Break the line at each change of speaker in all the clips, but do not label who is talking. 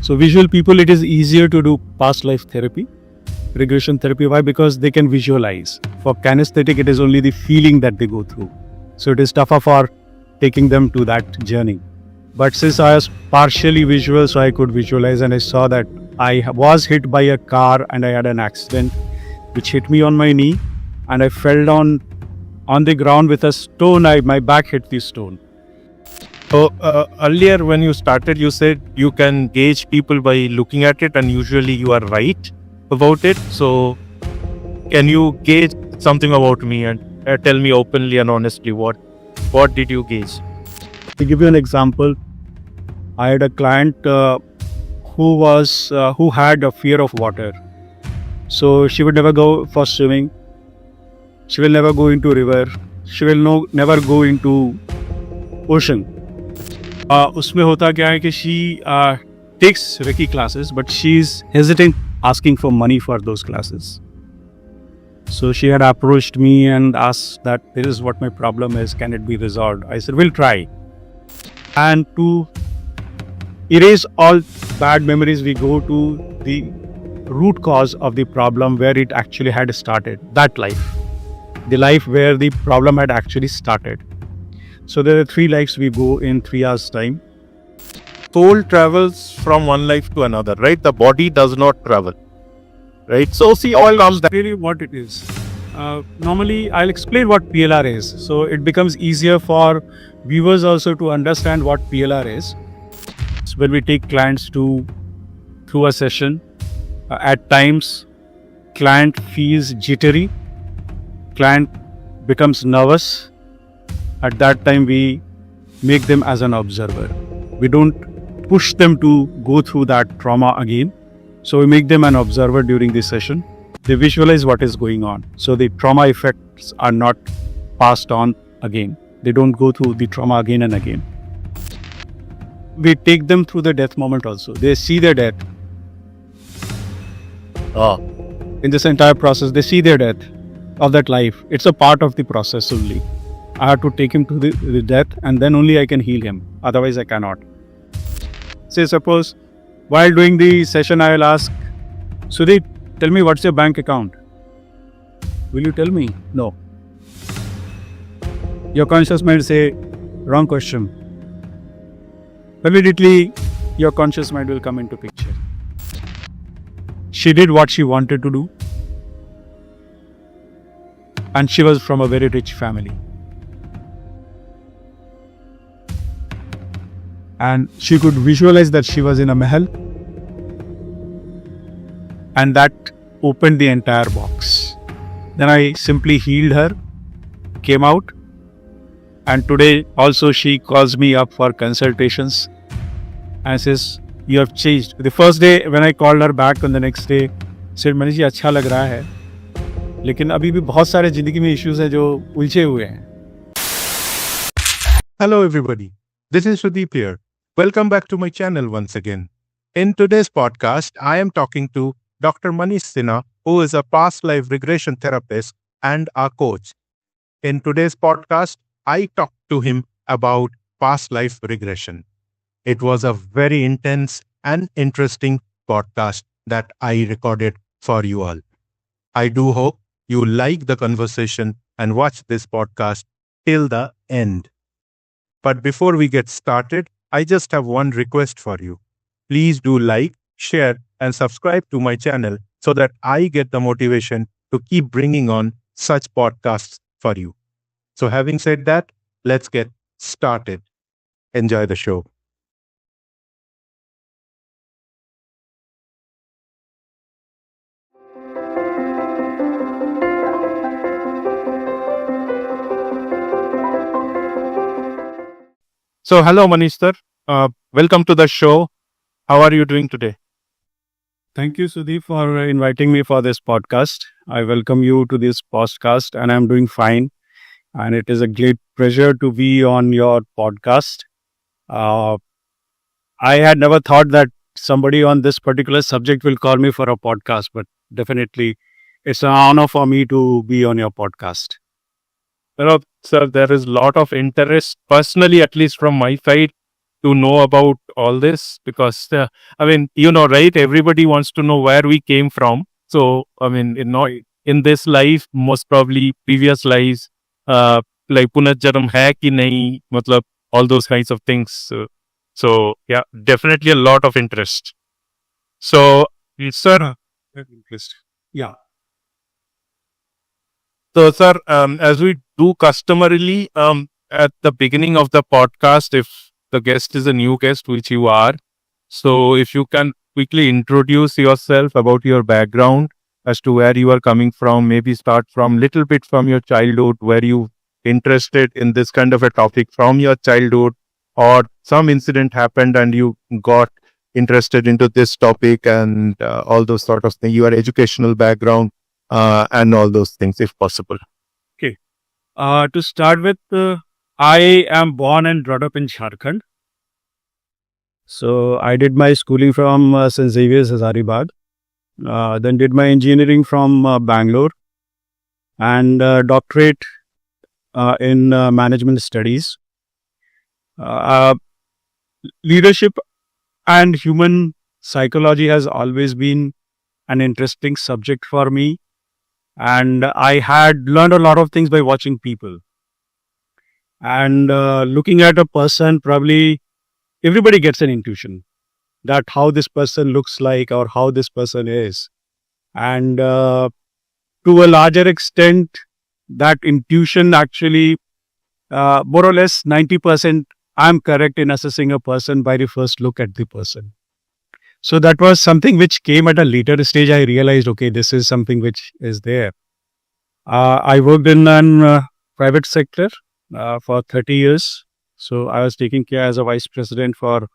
So visual people, it is easier to do past life therapy, regression therapy. Why? Because they can visualize. For kinesthetic, it is only the feeling that they go through. So it is tougher for taking them to that journey. But since I was partially visual, so I could visualize, and I saw that I was hit by a car and I had an accident which hit me on my knee, and I fell down on the ground with a stone. My back hit the stone.
So earlier when you started, you said you can gauge people by looking at it, and usually you are right about it. So can you gauge something about me and tell me openly and honestly what did you gauge?
To give you an example, I had a client who had a fear of water. So she would never go for swimming. She will never go into river. She will never go into ocean. उसमें होता क्या है कि she takes Reiki classes, but she is hesitant asking for money for those classes. So she had approached me and asked that this is what my problem is. Can it be resolved? I said, we'll try. And to erase all bad memories, we go to the root cause of the problem where it actually had started. That life. The life where the problem had actually started. So there are 3 lives we go in 3 hours time.
Soul travels from one life to another, right? The body does not travel, right? So see, all comes
That's really what it is. Normally, I'll explain what PLR is. So it becomes easier for viewers also to understand what PLR is. So when we take clients through a session, at times, client feels jittery. Client becomes nervous. At that time, we make them as an observer. We don't push them to go through that trauma again. So we make them an observer during this session. They visualize what is going on. So the trauma effects are not passed on again. They don't go through the trauma again and again. We take them through the death moment also. They see their death. In this entire process, they see their death of that life. It's a part of the process only. I have to take him to the death, and then only I can heal him. Otherwise, I cannot. Say, suppose, while doing the session, I will ask, Sudip, tell me what's your bank account? Will you tell me? No. Your conscious mind say, wrong question. Immediately, your conscious mind will come into picture. She did what she wanted to do, and she was from a very rich family. And she could visualize that she was in a mahal, and that opened the entire box. Then I simply healed her, came out, and today also she calls me up for consultations and says, you have changed. The first day when I called her back on the next day, said, Manish ji, अच्छा लग रहा है, लेकिन अभी भी बहुत सारे जिंदगी में issues हैं जो उलझे हुए हैं.
Hello everybody, this is Sudip here. Welcome back to my channel once again. In today's podcast, I am talking to Dr. Manish Sinha, who is a past life regression therapist and a coach. In today's podcast, I talked to him about past life regression. It was a very intense and interesting podcast that I recorded for you all. I do hope you like the conversation and watch this podcast till the end. But before we get started, I just have one request for you. Please do like, share, and subscribe to my channel so that I get the motivation to keep bringing on such podcasts for you. So having said that, let's get started. Enjoy the show. So, hello Manish sir. Welcome to the show. How are you doing today?
Thank you, Sudip, for inviting me for this podcast. I welcome you to this podcast, and I'm doing fine. And it is a great pleasure to be on your podcast. I had never thought that somebody on this particular subject will call me for a podcast, but definitely it's an honor for me to be on your podcast.
Sir, there is a lot of interest, personally, at least from my side, to know about
all this? Because I mean, you know, right? Everybody wants to know where we came from. So I mean, you know, in this life, most probably previous lives, uh, like punarjanam hai ki nahi, matlab all those kinds of things. So yeah, definitely a lot of interest. So, sir,
Interest. Yeah.
so, sir, as we do customarily, at the beginning of the podcast, if the guest is a new guest, which you are, so if you can quickly introduce yourself about your background as to where you are coming from, maybe start from little bit from your childhood, where you interested in this kind of a topic from your childhood, or some incident happened and you got interested into this topic and all those sort of things, your educational background and all those things, if possible.
Okay. To start with, I am born and brought up in Jharkhand. So I did my schooling from St. Xavier's Hazaribagh. Then did my engineering from Bangalore and doctorate in management studies. Uh, Leadership and human psychology has always been an interesting subject for me. And I had learned a lot of things by watching people. And looking at a person, probably everybody gets an intuition that how this person looks like or how this person is. And to a larger extent, that intuition actually, more or less 90%, I'm correct in assessing a person by the first look at the person. So that was something which came at a later stage. I realized, okay, this is something which is there. I worked in an private sector for 30 years. So I was taking care as a vice president for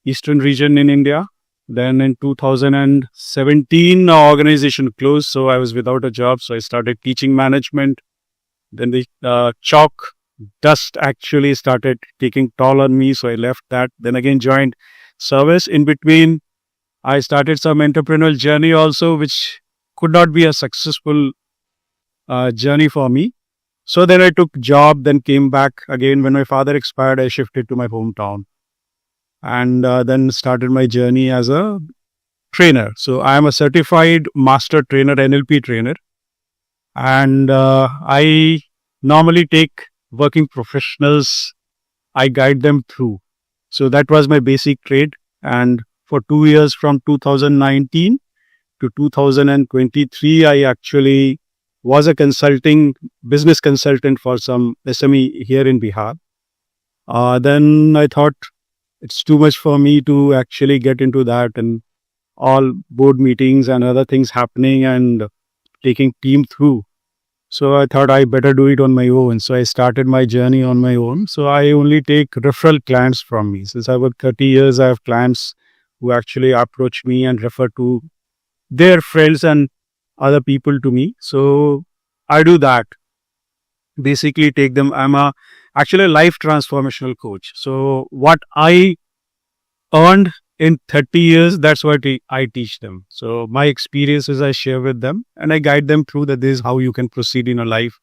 Eastern region in India. Then in 2017, our organization closed. So I was without a job. So I started teaching management. Then the chalk dust actually started taking toll on me. So I left that. Then again joined service. In between, I started some entrepreneurial journey also, which could not be a successful journey for me. So then I took job, then came back again. When my father expired, I shifted to my hometown and then started my journey as a trainer. So I am a certified master trainer, NLP trainer. And I normally take working professionals, I guide them through. So that was my basic trade. And for 2 years from 2019 to 2023, I actually was a business consultant for some SME here in Bihar. Then I thought it's too much for me to actually get into that and all board meetings and other things happening and taking team through. So I thought I better do it on my own. So I started my journey on my own. So I only take referral clients from me. Since I work 30 years, I have clients who actually approach me and refer to their friends and other people to me. So I do that. Basically take them. I'm actually a life transformational coach. So what I earned in 30 years, that's what I teach them. So my experiences I share with them and I guide them through that this is how you can proceed in your life,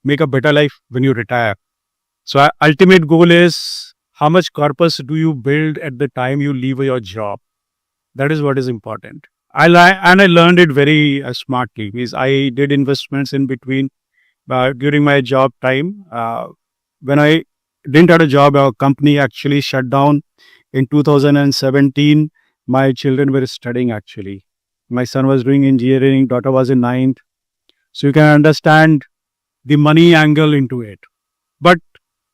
make a better life when you retire. So our ultimate goal is how much corpus do you build at the time you leave your job? That is what is important. I learned it very smartly because I did investments in between during my job time. When I didn't have a job, our company actually shut down in 2017. My children were studying actually. My son was doing engineering, daughter was in ninth. So you can understand the money angle into it. But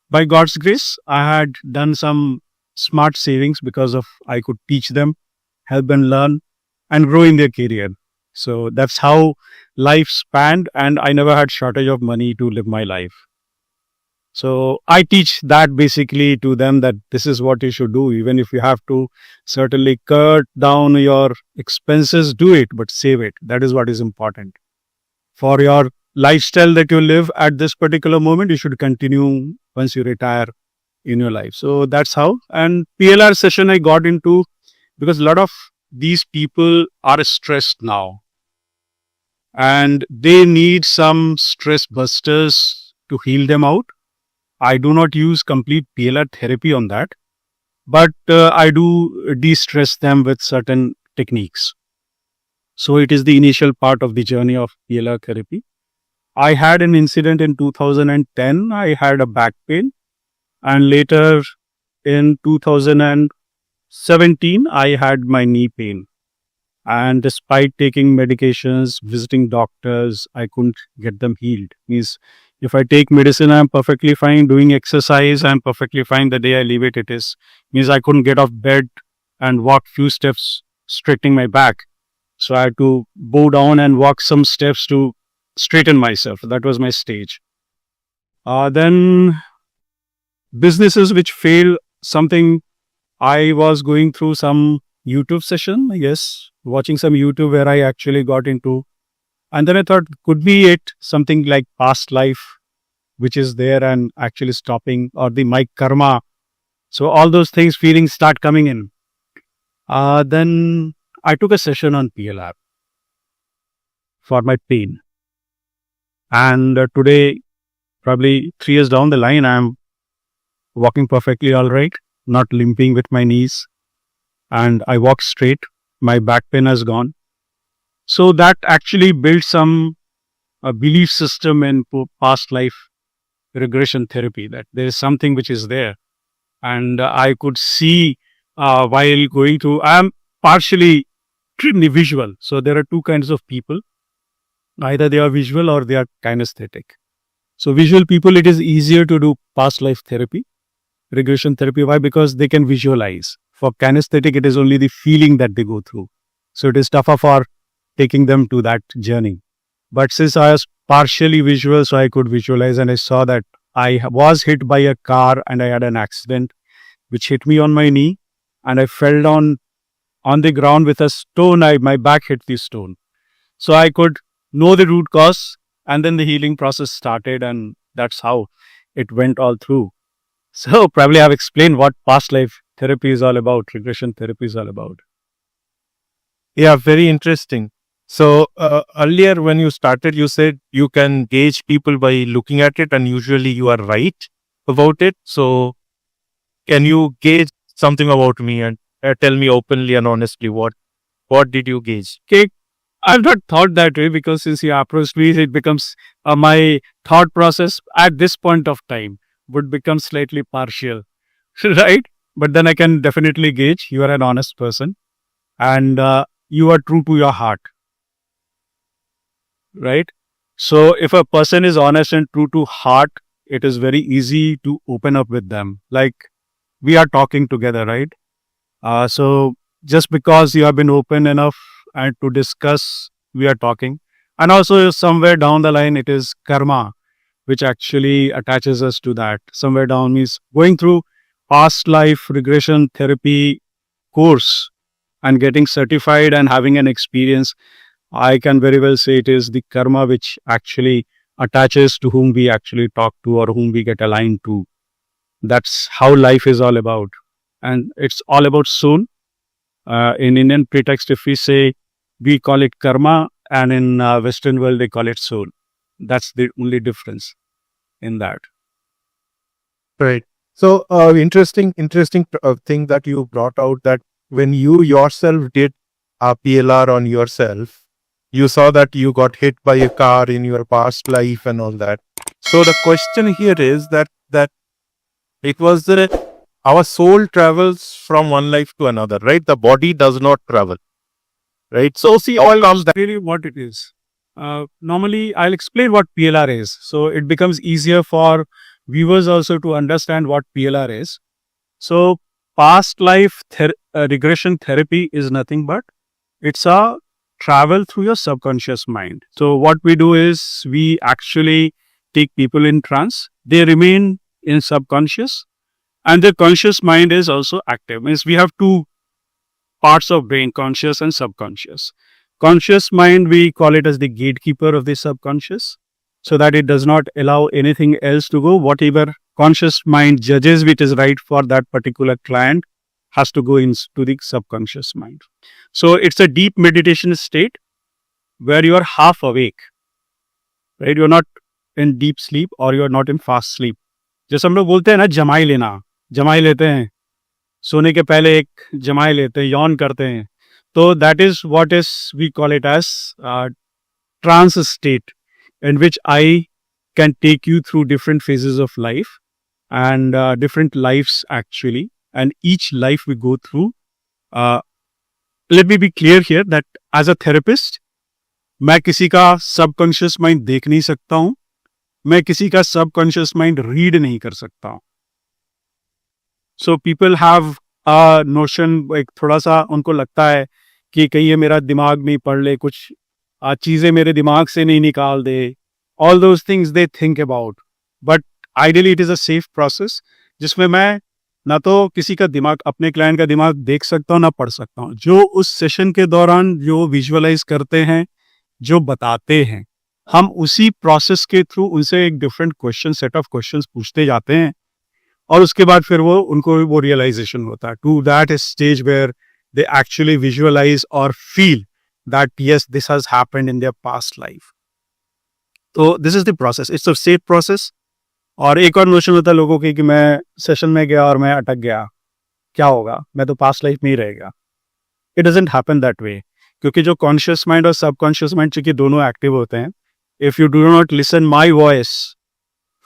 by God's grace, I had done some smart savings because of I could teach them, help them learn and grow in their career. So that's how life spanned and I never had shortage of money to live my life. So I teach that basically to them that this is what you should do. Even if you have to certainly cut down your expenses, do it, but save it. That is what is important. For your lifestyle that you live at this particular moment, you should continue once you retire in your life. So that's how. And PLR session I got into because a lot of these people are stressed now and they need some stress busters to heal them out. I do not use complete PLR therapy on that, but I do de-stress them with certain techniques. So it is the initial part of the journey of PLR therapy. I had an incident in 2010. I had a back pain, and later in 2017, I had my knee pain. And despite taking medications, visiting doctors, I couldn't get them healed. Means if I take medicine, I'm perfectly fine. Doing exercise, I'm perfectly fine. The day I leave it, it is. Means I couldn't get off bed and walk few steps, straightening my back. So I had to bow down and walk some steps to straighten myself. That was my stage. Then businesses which fail, something I was going through some YouTube session, yes, watching some YouTube where I actually got into, and then I thought, could be it something like past life, which is there and actually stopping, or the my karma. So all those things, feelings start coming in. Then I took a session on PLR for my pain, and today, probably 3 years down the line, I'm walking perfectly all right, not limping with my knees, and I walk straight. My back pain has gone. So that actually built some belief system in past life regression therapy, that there is something which is there. And I could see while going through, I am partially visual. So there are two kinds of people. Either they are visual or they are kinesthetic. So visual people, it is easier to do past life therapy, regression therapy. Why? Because they can visualize. For kinesthetic, it is only the feeling that they go through. So it is tougher for taking them to that journey. But since I was partially visual, so I could visualize, and I saw that I was hit by a car and I had an accident which hit me on my knee, and I fell down on the ground with a stone. My back hit the stone. So I could know the root cause, and then the healing process started, and that's how it went all through. So probably I've explained what past life therapy is all about, regression therapy is all about.
Yeah, very interesting. So earlier when you started, you said you can gauge people by looking at it, and usually you are right about it. So can you gauge something about me and tell me openly and honestly what did you gauge?
Okay, I've not thought that way, because since you approached me, it becomes my thought process at this point of time would become slightly partial, right? But then I can definitely gauge you are an honest person, and you are true to your heart, right? So if a person is honest and true to heart, it is very easy to open up with them. Like we are talking together, right? So just because you have been open enough and to discuss, we are talking. And also somewhere down the line, it is karma, which actually attaches us to that. Somewhere down means going through past life regression therapy course and getting certified and having an experience. I can very well say it is the karma which actually attaches to whom we actually talk to or whom we get aligned to. That's how life is all about. And it's all about soul. In Indian pretext, if we say, we call it karma, and in Western world, they call it soul. That's the only difference in that.
Right. So, interesting thing that you brought out, that when you yourself did a PLR on yourself, you saw that you got hit by a car in your past life and all that. So the question here is that it was our soul travels from one life to another, right? The body does not travel, right?
So see, all comes that really what it is. Normally, I'll explain what PLR is. So it becomes easier for viewers also to understand what PLR is. So past life regression therapy is nothing but it's a travel through your subconscious mind. So what we do is we actually take people in trance. They remain in subconscious, and the conscious mind is also active. Means we have two parts of brain, conscious and subconscious. Conscious mind, we call it as the gatekeeper of the subconscious, so that it does not allow anything else to go. Whatever conscious mind judges which is right for that particular client has to go into the subconscious mind. So it's a deep meditation state where you are half awake, right? You're not in deep sleep or you're not in fast sleep. जैसे हम लोग बोलते हैं ना, जमाई लेना, जमाई लेते हैं, सोने के पहले एक जमाए लेते हैं, यौन करते हैं, तो that is what is we call it as trance state in which I can take you through different phases of life and different lives actually. And each life we go through, uh, let me be clear here that as a therapist, मैं किसी का subconscious mind देख नहीं सकता हूं, मैं किसी का सबकॉन्शियस माइंड रीड नहीं कर सकता हूं. So people have a notion, एक थोड़ा सा उनको लगता है कि कहीं ये मेरा दिमाग में ही पढ़ ले, कुछ चीज़ें मेरे दिमाग से नहीं निकाल दे. All those things they think about, but ideally it is a safe process जिसमें मैं ना तो किसी का दिमाग, अपने क्लाइंट का दिमाग देख सकता हूँ ना पढ़ सकता हूँ. जो उस सेशन के दौरान जो विजुअलाइज करते हैं, जो बताते हैं, हम उसी प्रोसेस के थ्रू उनसे एक different question, set of questions पूछते जाते हैं और उसके बाद फिर उनको वो रियलाइजेशन होता है. To that stage where they actually visualize और feel that yes, this has happened in their past life. तो this is the process. It's a safe process. और एक और नोशन होता है लोगों की कि मैं सेशन में गया और मैं अटक गया, क्या होगा, मैं तो पास्ट लाइफ में ही रहेगा. It doesn't happen that way, क्योंकि जो कॉन्शियस माइंड और सबकॉन्शियस माइंड चूंकि दोनों एक्टिव होते हैं, if you do not listen my voice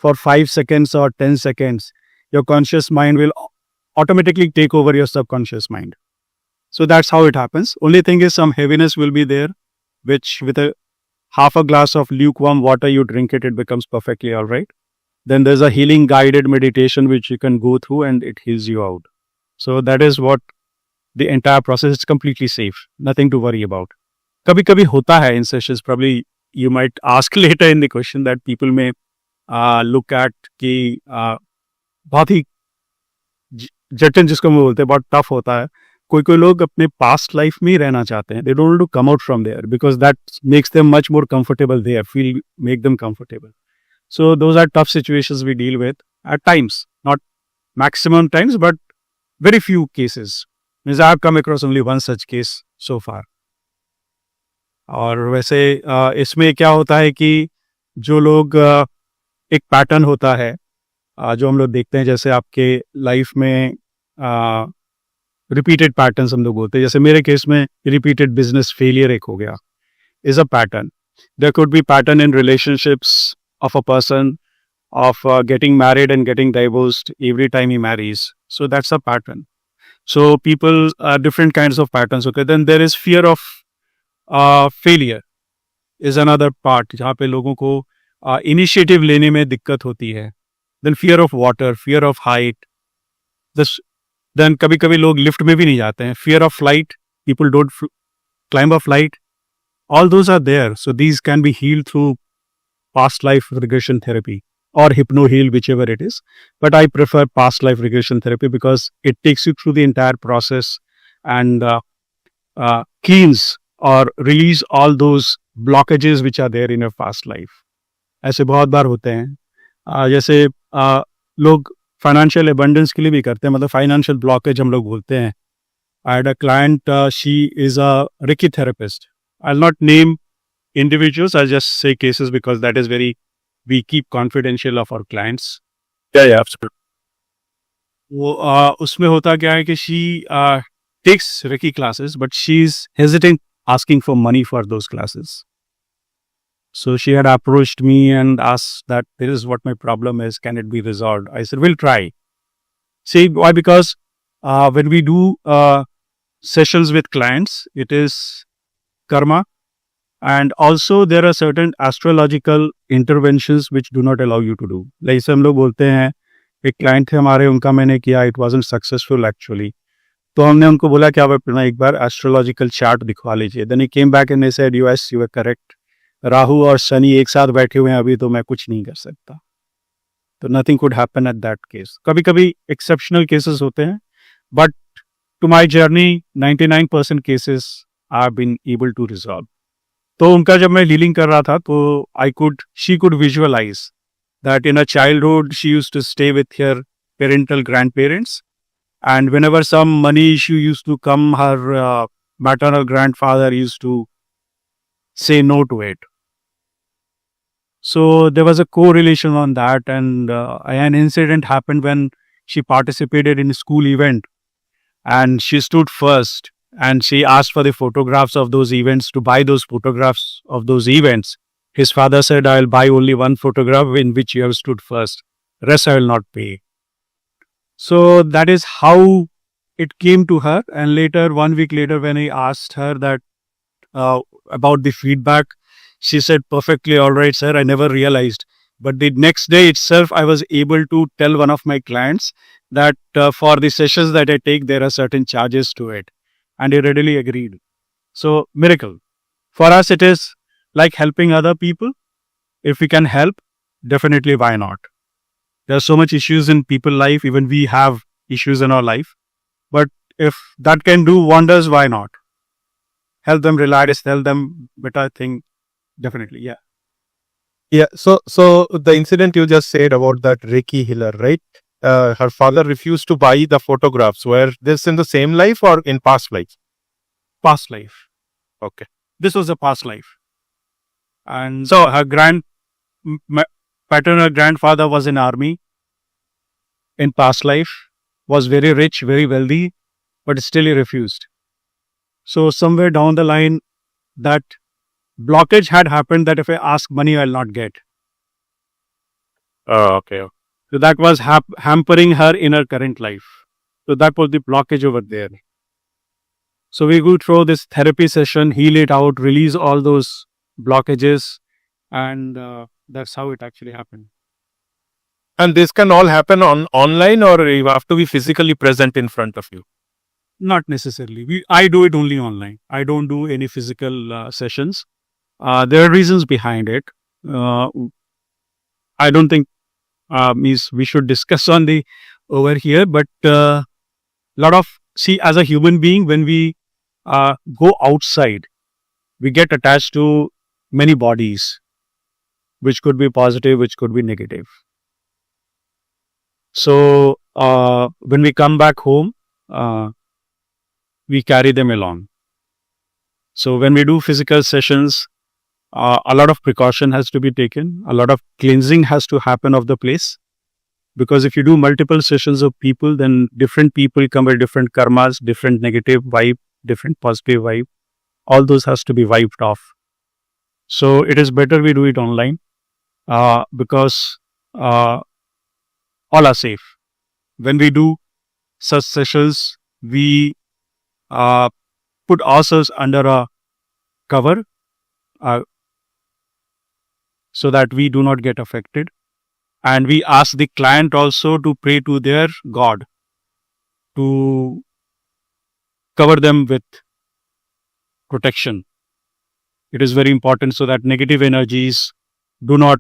for 5 seconds or 10 seconds, your conscious mind will automatically take over your subconscious mind. So that's how it happens. Only thing is some heaviness will be there, which with a half a glass of lukewarm water, you drink it, it becomes perfectly all right. Then there's a healing guided meditation which you can go through and it heals you out. So that is what the entire process is, completely safe. Nothing to worry about. Kabhi kabhi hota hai in sessions, probably you might ask later in the question that people may look at कि बहुत ही जटिल जिसको हम बोलते हैं, बहुत tough होता है. कोई कोई लोग अपने पास्ट लाइफ में ही रहना चाहते हैं. They don't want to come out from there because that makes them much more comfortable there, feel make them comfortable. So those are tough situations we deal with at times, not maximum times but very few cases. Means I have come across only one such case so far. और वैसे इसमें क्या होता है कि जो लोग एक पैटर्न होता है जो हम लोग देखते हैं, जैसे आपके लाइफ में रिपीटेड पैटर्न्स हम लोग बोलते हैं. जैसे मेरे केस में रिपीटेड बिजनेस फेलियर एक हो गया, is a pattern. There could be pattern in relationships of a person of getting married and getting divorced every time he marries. So that's a pattern. So people different kinds of patterns. Okay, then there is fear of failure is another part जहाँ पे लोगों को initiative लेने में दिक्कत होती है. Then fear of water, fear of height. This then कभी कभी लोग लिफ्ट में भी नहीं जाते हैं. Fear of flight, people don't climb a flight. All those are there. So these can be healed through past life regression therapy or hypno heal, whichever it is. But I prefer past life regression therapy because it takes you through the entire process and cleans or release all those blockages which are there in your past life. ऐसे बहुत बार होते हैं. जैसे लोग financial abundance के लिए भी करते हैं, मतलब फाइनेंशियल ब्लॉकेज हम लोग बोलते हैं. I had a client, she is a Reiki therapist. I'll not name individuals, I'll just say cases because that is very, we keep confidential of our clients.
Yeah, absolutely.
वो उसमें होता क्या है कि she takes Reiki classes, but she's hesitant asking for money for those classes. So she had approached me and asked that this is what my problem is, can it be resolved? I said, we'll try. See, why? Because when we do sessions with clients, it is karma. And also there are certain astrological interventions which do not allow you to do. Like हम लोग बोलते हैं, एक client थे हमारे, उनका मैंने किया, इट वाजंट सक्सेसफुल एक्चुअली. तो हमने उनको बोला कि आप अपना एक बार एस्ट्रोलॉजिकल चार्ट दिखवा लीजिए. Then he came back and said yes you are correct, Rahu और शनि एक साथ बैठे हुए हैं अभी, तो मैं कुछ नहीं कर सकता. तो nothing could happen at that case. कभी कभी एक्सेप्शनल केसेस होते हैं, but to my journey 99% cases I have been able to resolve. तो उनका जब मैं डीलिंग कर रहा था तो she could visualize that in a childhood she used to stay with her parental grandparents, and whenever some money issue used to come, her maternal grandfather used to say no to it. So there was a correlation on that, and an incident happened when she participated in a school event, and she stood first and she asked for the photographs of those events to buy those photographs of those events. His father said, I'll buy only one photograph in which you have stood first. Rest I will not pay. So that is how it came to her. And later, 1 week later, when I asked her that about the feedback, she said, perfectly all right, sir. I never realized. But the next day itself, I was able to tell one of my clients that for the sessions that I take, there are certain charges to it. And he readily agreed. So, miracle. For us, it is like helping other people. If we can help, definitely why not? There are so much issues in people life. Even we have issues in our life. But if that can do wonders, why not? Help them relax, tell them better thing. Definitely, yeah.
Yeah. So the incident you just said about that Reiki healer, right? Her father refused to buy the photographs. Were this in the same life or in past life?
Past life.
Okay.
This was a past life. And
So-
her paternal grandfather was in army in past life, was very rich, very wealthy, but still he refused. So somewhere down the line, that blockage had happened that if I ask money, I'll not get.
Oh, okay.
So that was hampering her in her current life. So that was the blockage over there. So we go through this therapy session, heal it out, release all those blockages, and that's how it actually happened.
And this can all happen on online, or you have to be physically present in front of you?
Not necessarily. I do it only online. I don't do any physical sessions. There are reasons behind it. I don't think we should discuss on the over here, but as a human being, when we go outside, we get attached to many bodies, which could be positive, which could be negative. So when we come back home, we carry them along. So when we do physical sessions, a lot of precaution has to be taken. A lot of cleansing has to happen of the place. Because if you do multiple sessions of people, then different people come with different karmas, different negative vibe, different positive vibe. All those has to be wiped off. So it is better we do it online because all are safe. When we do such sessions, we put ourselves under a cover so that we do not get affected. And we ask the client also to pray to their God to cover them with protection. It is very important so that negative energies do not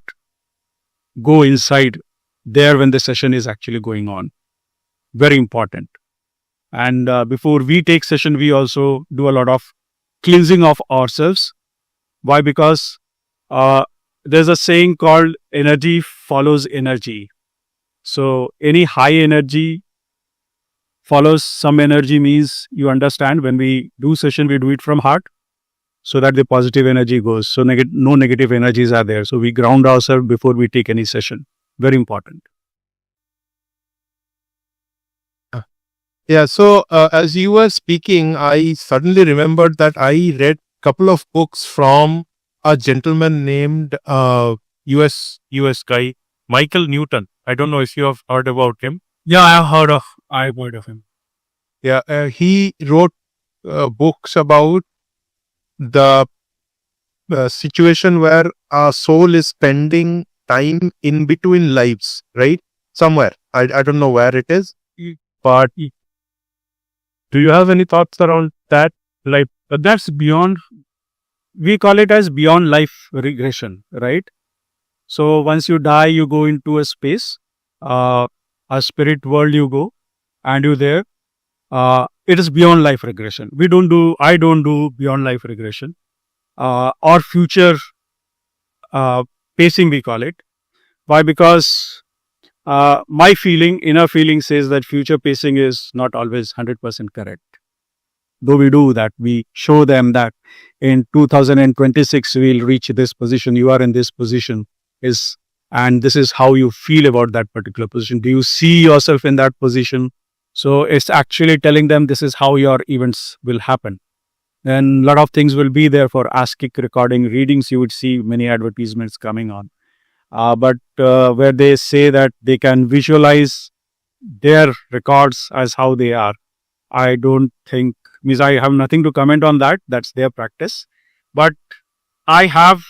go inside there when the session is actually going on. Very important. And before we take session, we also do a lot of cleansing of ourselves. Why? Because there's a saying called energy follows energy. So any high energy follows some energy, means you understand when we do session, we do it from heart so that the positive energy goes. So no negative energies are there. So we ground ourselves before we take any session. Very important.
Yeah. So as you were speaking, I suddenly remembered that I read a couple of books from a gentleman named US guy, Michael Newton. I don't know if you have heard about him.
Yeah, I've heard of him.
Yeah, he wrote books about the situation where our soul is spending time in between lives, right? Somewhere. I don't know where it is, but do you have any thoughts around that?
Like, that's beyond, we call it as beyond life regression, right? So once you die, you go into a space, a spirit world you go, and you there. It is beyond life regression. I don't do beyond life regression or future pacing, we call it. Why? Because my inner feeling says that future pacing is not always 100% correct. Though we do that, we show them that in 2026 we'll reach this position. You are in this position, and this is how you feel about that particular position. Do you see yourself in that position? So it's actually telling them this is how your events will happen. Then a lot of things will be there for ASCII recording readings. You would see many advertisements coming on. But where they say that they can visualize their records as how they are, I don't think, means I have nothing to comment on that. That's their practice. But I have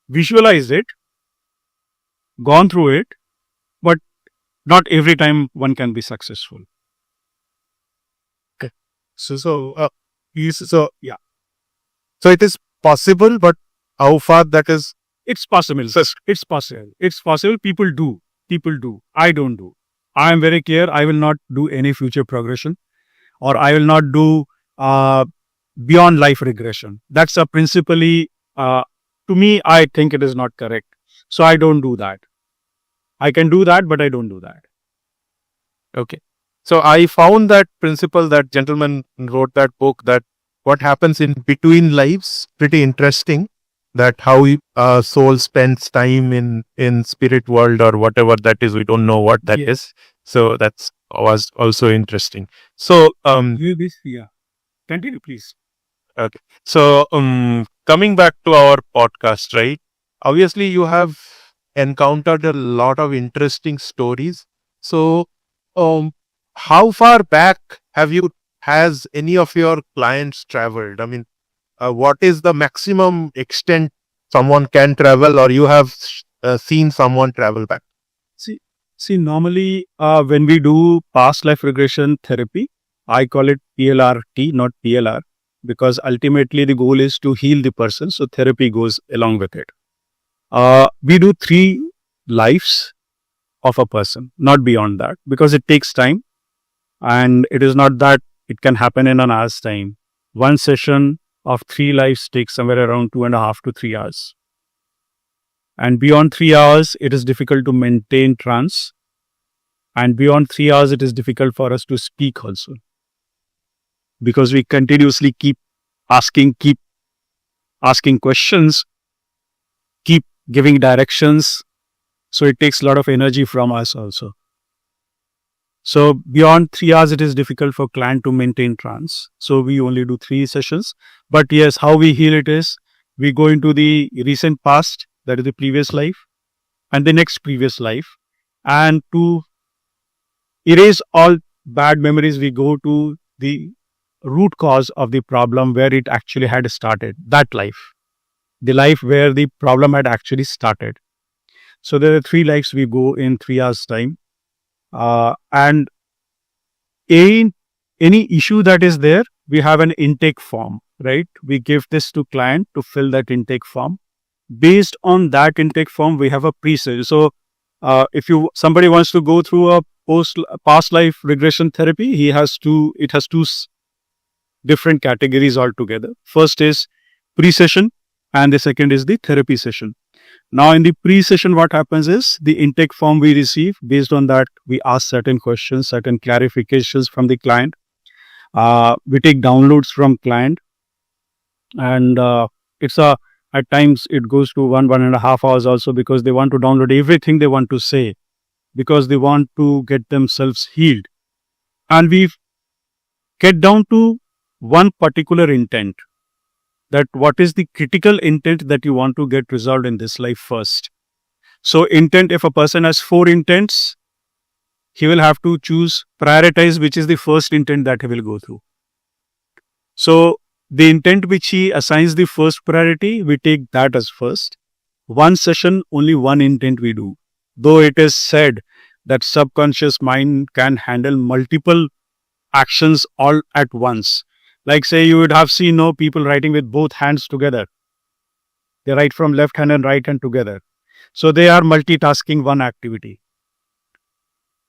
visualized it, gone through it, but not every time one can be successful.
Yeah. So it is possible, but how far that is?
It's possible. It's possible. It's possible. People do. People do. I don't do. I am very clear. I will not do any future progression, or I will not do beyond life regression. That's a principally, to me, I think it is not correct. So I don't do that. I can do that, but I don't do that.
Okay. So I found that principle, that gentleman wrote that book, that what happens in between lives, pretty interesting. That how soul spends time in spirit world or whatever that is. We don't know what that is. So that's was also interesting. So
Yeah. Continue, please.
okay. So coming back to our podcast, right? Obviously, you have encountered a lot of interesting stories. So how far back has any of your clients traveled? I mean, what is the maximum extent someone can travel, or you have seen someone travel back?
See, normally when we do past life regression therapy, I call it PLRT, not PLR, because ultimately the goal is to heal the person. So therapy goes along with it. We do 3 lives of a person, not beyond that, because it takes time, and it is not that it can happen in an hour's time. One session of 3 lives takes somewhere around 2.5 to 3 hours. And beyond 3 hours, it is difficult to maintain trance. And beyond 3 hours, it is difficult for us to speak also. Because we continuously keep asking questions, keep giving directions. So it takes a lot of energy from us also. So beyond 3 hours, it is difficult for client to maintain trance. So we only do 3 sessions. But yes, how we heal it is, we go into the recent past, that is the previous life, and the next previous life. And to erase all bad memories, we go to the root cause of the problem where it actually had started, that life, the life where the problem had actually started. So there are 3 lives we go in 3 hours time. And in any issue that is there, we have an intake form, right? We give this to client to fill that intake form. Based on that intake form, we have a pre-session. So if somebody wants to go through a past life regression therapy, it has 2 different categories altogether. First is pre-session, and the second is the therapy session. Now, in the pre-session, what happens is the intake form we receive. Based on that, we ask certain questions, certain clarifications from the client. We take downloads from client, and at times it goes to 1.5 hours also, because they want to download everything they want to say, because they want to get themselves healed. And we get down to one particular intent. That what is the critical intent that you want to get resolved in this life first. So intent, if a person has 4 intents, he will have to prioritize which is the first intent that he will go through. So the intent which he assigns the first priority, we take that as first. One session, only one intent we do. Though it is said that subconscious mind can handle multiple actions all at once. Like say you would have seen people writing with both hands together. They write from left hand and right hand together. So they are multitasking one activity.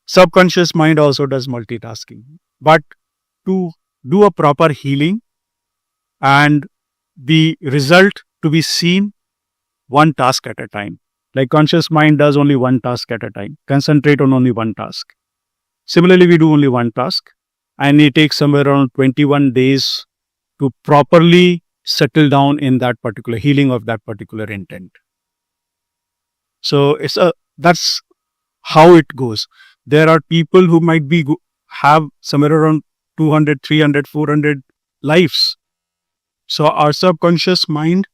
Subconscious mind also does multitasking. But to do a proper healing and the result to be seen, one task at a time. Like conscious mind does only one task at a time. Concentrate on only one task. Similarly, we do only one task. And it takes somewhere around 21 days to properly settle down in that particular healing of that particular intent. So that's how it goes. There are people who might have somewhere around 200, 300, 400 lives. So our subconscious mind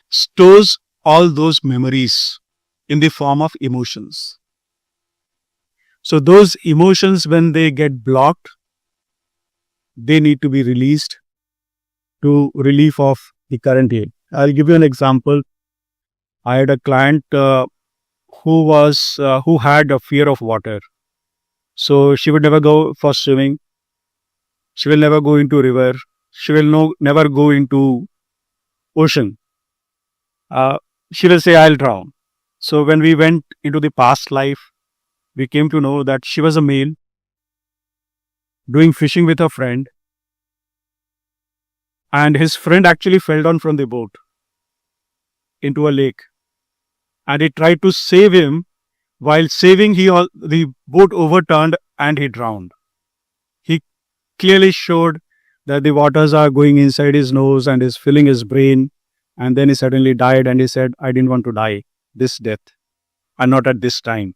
stores all those memories in the form of emotions. So those emotions, when they get blocked, they need to be released to relief of the current age. I'll give you an example. I had a client who had a fear of water. So she would never go for swimming. She will never go into river. She will never go into ocean. Uh, she will say, I'll drown. So when we went into the past life, we came to know that she was a male doing fishing with a friend, and his friend actually fell down from the boat into a lake, and he tried to save him. While saving, the boat overturned and he drowned. He clearly showed that the waters are going inside his nose and is filling his brain, and then he suddenly died, and he said, I didn't want to die this death, and not at this time.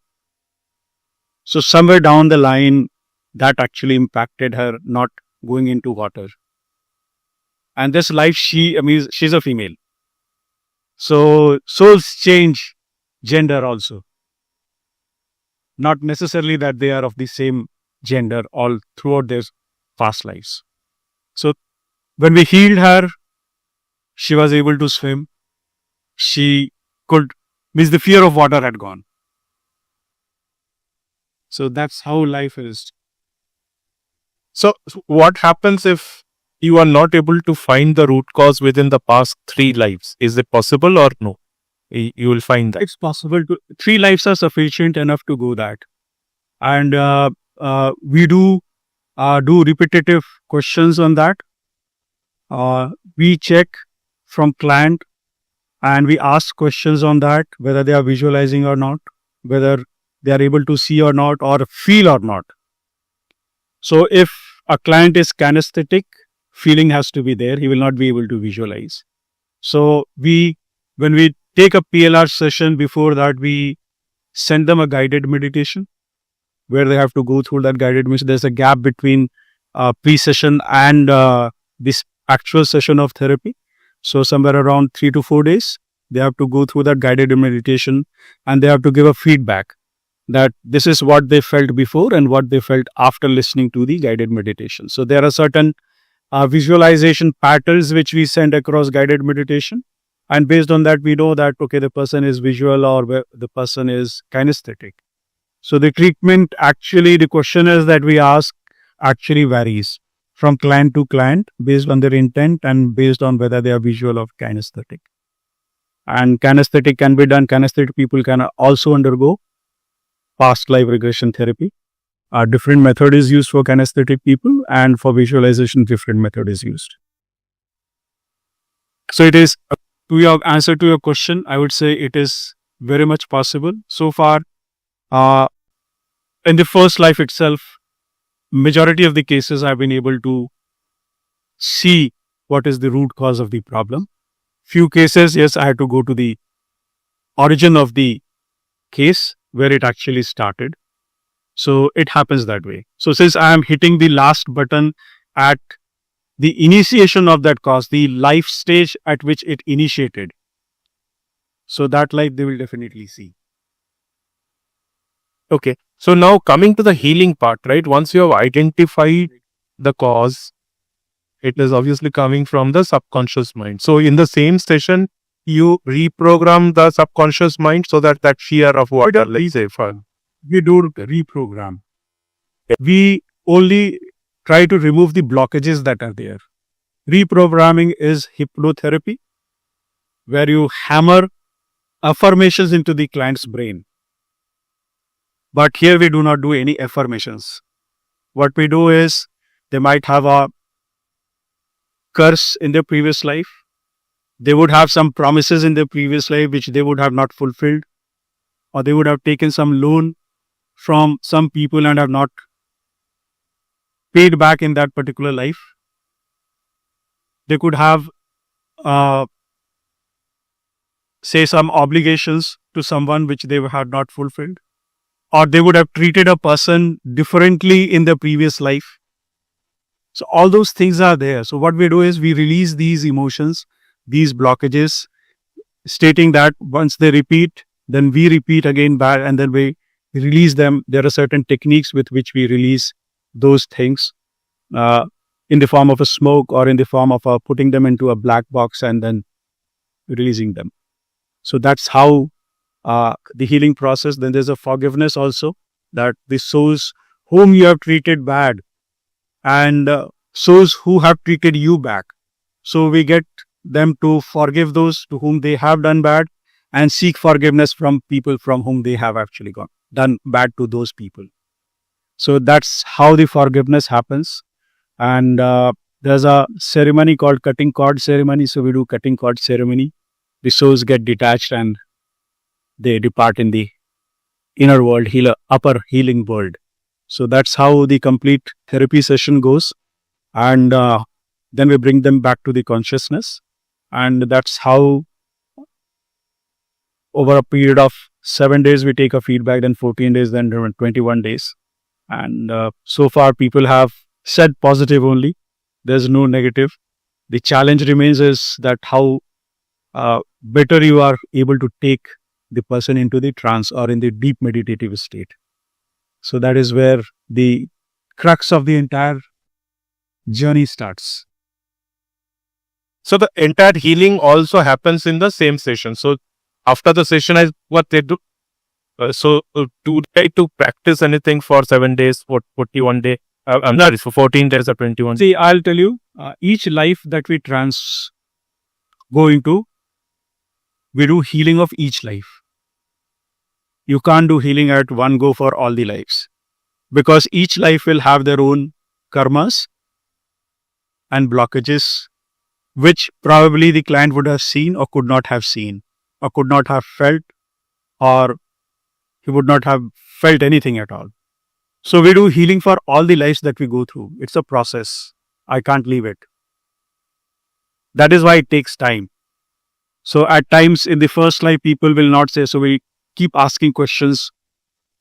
So somewhere down the line, that actually impacted her not going into water. And this life, she's a female. So souls change gender also. Not necessarily that they are of the same gender all throughout their past lives. So when we healed her, she was able to swim. She could, means the fear of water had gone. So that's how life is.
So what happens if you are not able to find the root cause within the past 3 lives? Is it possible or no? You will find that.
It's possible to, 3 lives are sufficient enough to go that. And we do repetitive questions on that. We check from client and we ask questions on that, whether they are visualizing or not, whether they are able to see or not, or feel or not. So if a client is kinesthetic, feeling has to be there. He will not be able to visualize. So when we take a PLR session, before that we send them a guided meditation where they have to go through that guided meditation. There's a gap between pre-session and this actual session of therapy. So somewhere around 3 to 4 days, they have to go through that guided meditation, and they have to give a feedback that this is what they felt before and what they felt after listening to the guided meditation. So there are certain visualization patterns which we send across guided meditation. And based on that, we know that, okay, the person is visual or the person is kinesthetic. So the treatment, actually, the questionnaires that we ask actually varies from client to client based on their intent and based on whether they are visual or kinesthetic. And kinesthetic can be done. Kinesthetic people can also undergo past life regression therapy. A different method is used for kinesthetic people, and for visualization, different method is used. So it is, to your answer to your question, I would say it is very much possible. So far, in the first life itself, majority of the cases I've been able to see what is the root cause of the problem. Few cases, yes, I had to go to the origin of the case where it actually started. So it happens that way. So since I am hitting the last button at the initiation of that cause, the life stage at which it initiated, so that life they will definitely see.
Okay. So now coming to the healing part, right? Once you have identified the cause, it is obviously coming from the subconscious mind. So in the same session, you reprogram the subconscious mind so that that fear of water, let's say,
We don't reprogram. We only try to remove the blockages that are there. Reprogramming is hypnotherapy, where you hammer affirmations into the client's brain. But here we do not do any affirmations. What we do is, they might have a curse in their previous life. They would have some promises in their previous life which they would have not fulfilled, or they would have taken some loan from some people and have not paid back in that particular life. They could have, say, some obligations to someone which they had not fulfilled. or they would have treated a person differently in the previous life. So all those things are there. So what we do is we release these emotions, these blockages, stating that once they repeat, then we repeat again back, and then we release them. There are certain techniques with which we release those things, in the form of a smoke or in the form of putting them into a black box and then releasing them. So that's how the healing process. Then there's a forgiveness also, that the souls whom you have treated bad and souls who have treated you back. So we get them to forgive those to whom they have done bad and seek forgiveness from people from whom they have actually done bad to those people. So that's how the forgiveness happens. And there's a ceremony called cutting cord ceremony. So we do cutting cord ceremony. The souls get detached and they depart in the inner world, upper healing world. So that's how the complete therapy session goes. And then we bring them back to the consciousness. And that's how over a period of 7 days, we take a feedback, then 14 days, then 21 days. And so far people have said positive only. There's no negative. The challenge remains is that how better you are able to take the person into the trance or in the deep meditative state. So that is where the crux of the entire journey starts.
So the entire healing also happens in the same session. So after the session, what they do. Do they to practice anything for 7 days, for 41 days? I'm not for 14 days or 21.
See, I'll tell you, each life that we go into, we do healing of each life. You can't do healing at one go for all the lives, because each life will have their own karmas and blockages, which probably the client would have seen or could not have seen or could not have felt, or he would not have felt anything at all. So we do healing for all the lives that we go through. It's a process. I can't leave it. That is why it takes time. So at times in the first life, people will not say, so we keep asking questions,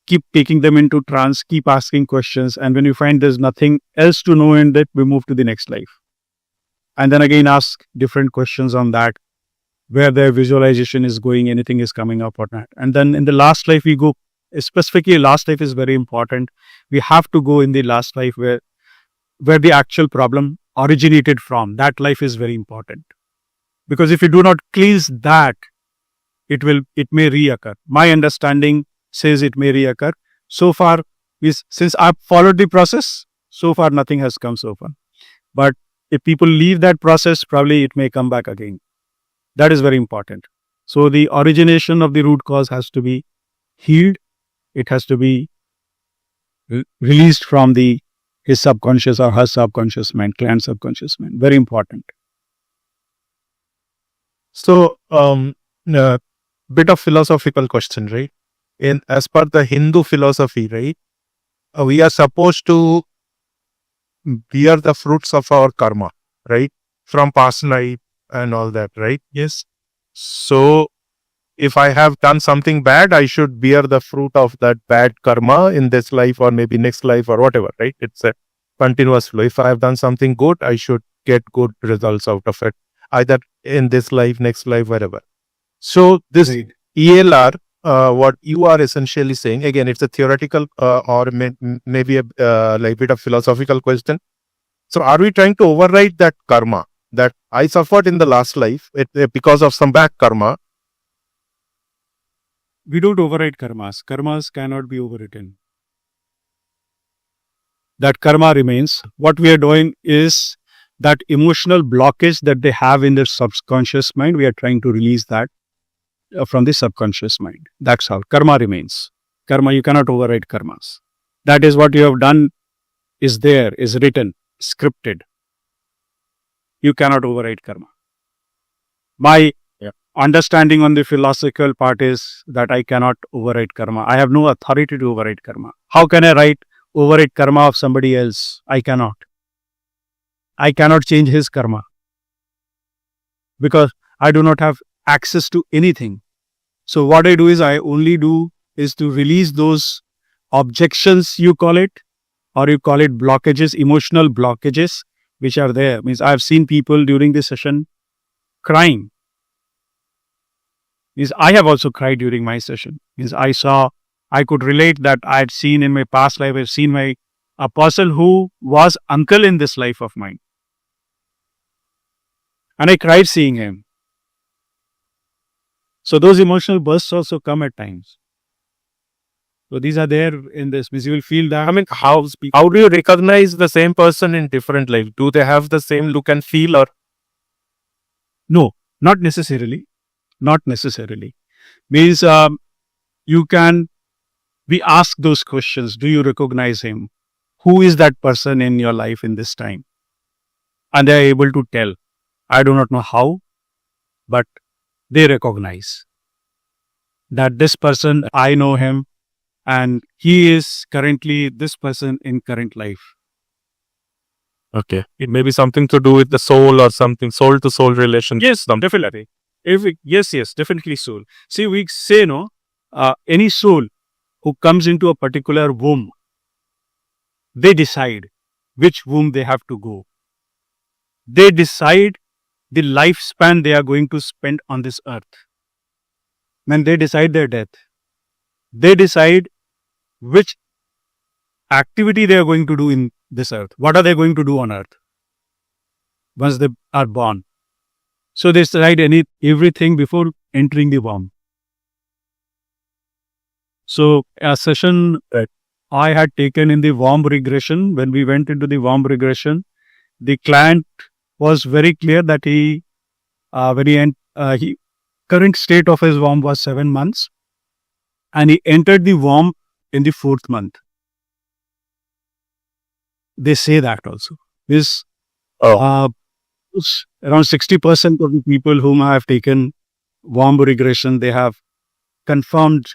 keep taking them into trance, keep asking questions. And when you find there's nothing else to know in that, we move to the next life. And then again, ask different questions on that, where their visualization is going, anything is coming up or not. And then in the last life, we go, specifically last life is very important. We have to go in the last life where the actual problem originated from. That life is very important. Because if you do not cleanse that, it may reoccur. My understanding says it may reoccur. So far, since I've followed the process, so far nothing has come so far. But if people leave that process, probably it may come back again. That is very important. So the origination of the root cause has to be healed. It has to be released from his subconscious or her subconscious mind, client subconscious mind. Very important.
So, bit of philosophical question, right? As per the Hindu philosophy, right, we are supposed to bear the fruits of our karma, right, from past life and all that, right?
Yes.
So, if I have done something bad, I should bear the fruit of that bad karma in this life or maybe next life or whatever, right? It's a continuous flow. If I have done something good, I should get good results out of it, either in this life, next life, wherever. So this
Right.
ELR, what you are essentially saying, again, it's a theoretical or maybe a like bit of philosophical question. So are we trying to override that karma that I suffered in the last life because of some bad karma?
We don't override karmas. Karmas cannot be overwritten. That karma remains. What we are doing is that emotional blockage that they have in their subconscious mind, we are trying to release that from the subconscious mind. That's how karma remains. Karma, you cannot override karmas. That is what you have done, is there, is written, scripted. You cannot override karma. My understanding on the philosophical part is that I cannot override karma. I have no authority to override karma. How can I override karma of somebody else? I cannot. I cannot change his karma because I do not have access to anything. So what I do is to release those objections, you call it, or you call it blockages, emotional blockages, which are there. Means I've seen people during this session crying. Means I have also cried during my session. Means I could relate that I had seen in my past life, I've seen a person who was uncle in this life of mine. And I cried seeing him. So those emotional bursts also come at times. So these are there in this. Means you will feel that.
I mean, how do you recognize the same person in different life? Do they have the same look and feel, or
No, not necessarily. Not necessarily. Means we ask those questions. Do you recognize him? Who is that person in your life in this time? And they are able to tell. I do not know how, but they recognize that this person, I know him, and he is currently this person in current life.
okay, it may be something to do with the soul or something, soul to soul relation?
Yes, definitely. Yes, definitely soul. See, we say no, any soul who comes into a particular womb, they decide which womb they have to go. They decide the lifespan they are going to spend on this earth. When they decide their death, they decide which activity they are going to do in this earth. What are they going to do on earth once they are born? So they decide everything before entering the womb. So a session that I had taken in the womb regression, when we went into the womb regression, the client was very clear that he current state of his womb was 7 months, and he entered the womb in the 4th month. They say that also. This around 60% of the people whom I have taken womb regression, they have confirmed,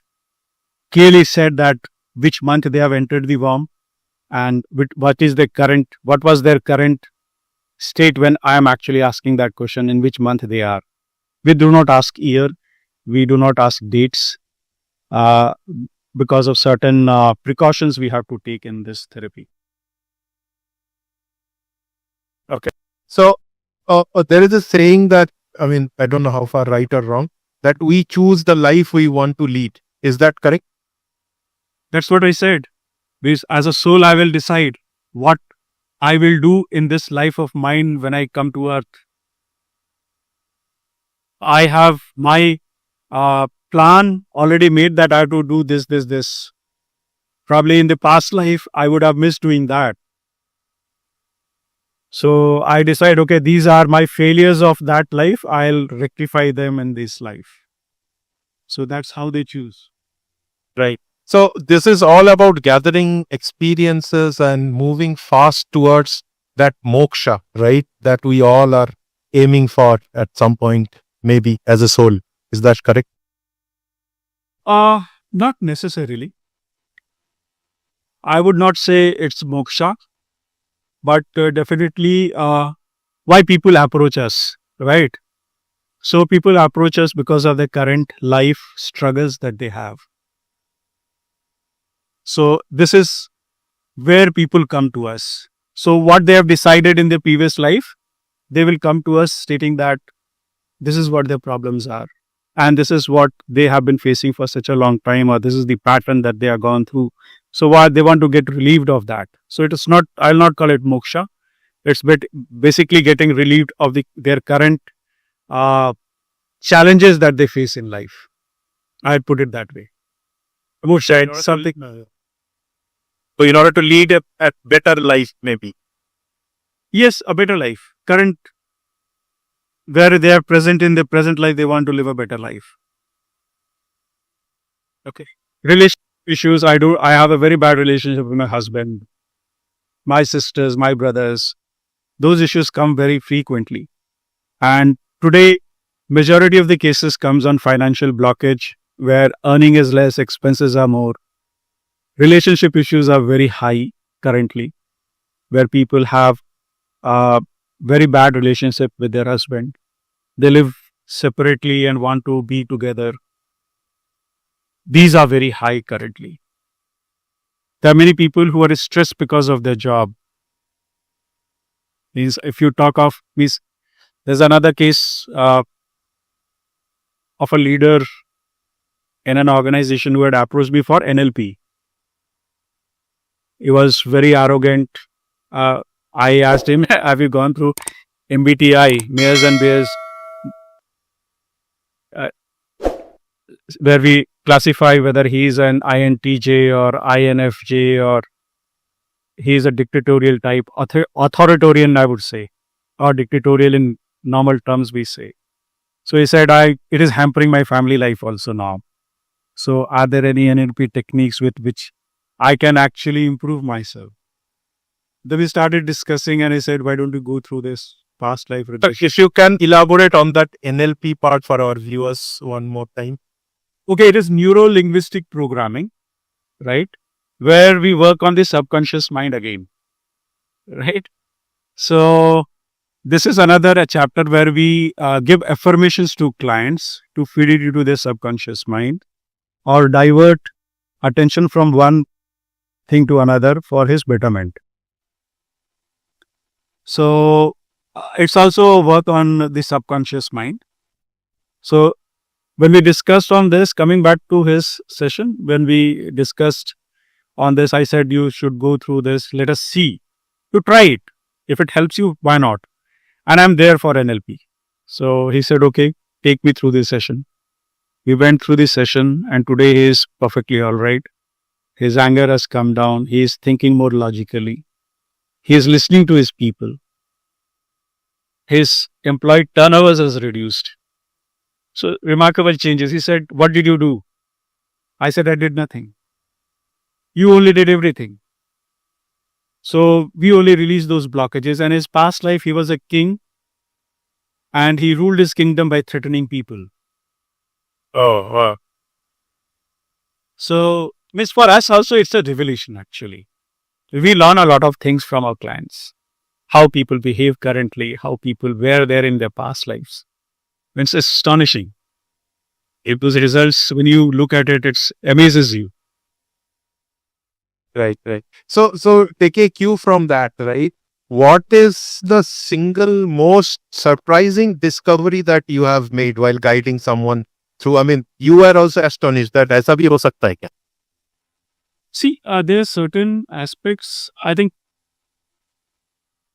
clearly said that which month they have entered the womb and what was their current state when I am actually asking that question, in which month they are. We do not ask year, we do not ask dates, because of certain precautions we have to take in this therapy.
So there is a saying that, I mean, I don't know how far right or wrong, that we choose the life we want to lead. Is that correct?
That's what I said. Because as a soul, I will decide what I will do in this life of mine when I come to earth. I have my plan already made that I have to do this. Probably in the past life, I would have missed doing that. So I decide, okay, these are my failures of that life. I'll rectify them in this life. So that's how they choose.
Right. So this is all about gathering experiences and moving fast towards that moksha, right? That we all are aiming for at some point, maybe as a soul. Is that correct?
Not necessarily. I would not say it's moksha, but definitely why people approach us, right? So people approach us because of the current life struggles that they have. So this is where people come to us. So what they have decided in their previous life, they will come to us stating that this is what their problems are. And this is what they have been facing for such a long time, or this is the pattern that they are gone through. So why they want to get relieved of that. So it is not, I'll not call it moksha. It's basically getting relieved of their current challenges that they face in life. I'd put it that way. Moksha, it's something.
So in order to lead a better life, maybe.
Yes, a better life. Current, where they are present in the present life, they want to live a better life. Okay. Relationship issues. I have a very bad relationship with my husband, my sisters, my brothers. Those issues come very frequently. And today, majority of the cases comes on financial blockage, where earning is less, expenses are more. Relationship issues are very high currently, where people have a very bad relationship with their husband. They live separately and want to be together. These are very high currently. There are many people who are stressed because of their job. Means if you talk of means there's another case of a leader in an organization who had approached me for NLP. He was very arrogant. I asked him, "Have you gone through MBTI, Mayors and Bears, uh, where we classify whether he's an INTJ or INFJ or he's a dictatorial type, authoritarian, I would say, or dictatorial in normal terms we say." So he said, it is hampering my family life also now. So are there any NLP techniques with which I can actually improve myself? Then we started discussing and I said, why don't you go through this past life regression?
If you can elaborate on that NLP part for our viewers one more time.
Okay, it is neuro-linguistic programming, right? Where we work on the subconscious mind again, right? So this is another chapter where we give affirmations to clients to feed it into their subconscious mind or divert attention from one thing to another for his betterment. So it's also work on the subconscious mind. So when we discussed on this, coming back to his session, when we discussed on this, I said, you should go through this. Let us see. You try it. If it helps you, why not? And I'm there for NLP. So he said, okay, take me through this session. We went through this session and today he is perfectly all right. His anger has come down. He is thinking more logically. He is listening to his people. His employee turnovers has reduced. So remarkable changes. He said, what did you do? I said, I did nothing. You only did everything. So we only released those blockages. And his past life, he was a king and he ruled his kingdom by threatening people.
Oh, wow.
So, Miss, for us also, it's a revelation actually. We learn a lot of things from our clients. How people behave currently, how people were there in their past lives. It's astonishing. If those results, when you look at it, it amazes you.
Right. So take a cue from that, right? What is the single most surprising discovery that you have made while guiding someone through? I mean, you were also astonished that ऐसा भी हो सकता है क्या?
See, there are certain aspects, I think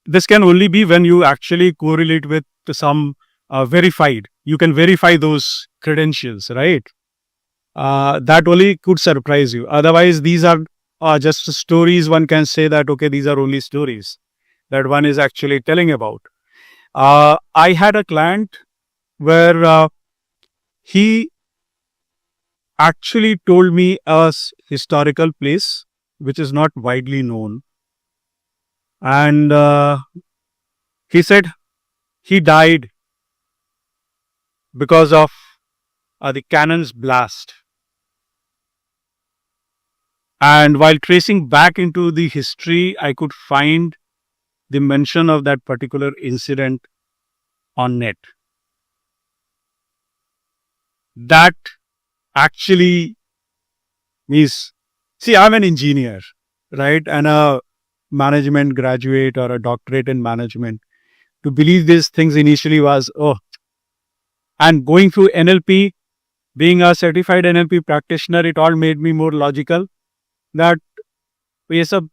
this can only be when you actually correlate with some verified. You can verify those credentials, right? That only could surprise you. Otherwise, these are just stories. One can say that, okay, these are only stories that one is actually telling about. I had a client where he actually told me a historical place which is not widely known. And he said he died because of the cannon's blast. And while tracing back into the history, I could find the mention of that particular incident on net. That actually means, see, I'm an engineer, right? And a management graduate or a doctorate in management. To believe these things initially was, and going through NLP, being a certified NLP practitioner, it all made me more logical that ये सब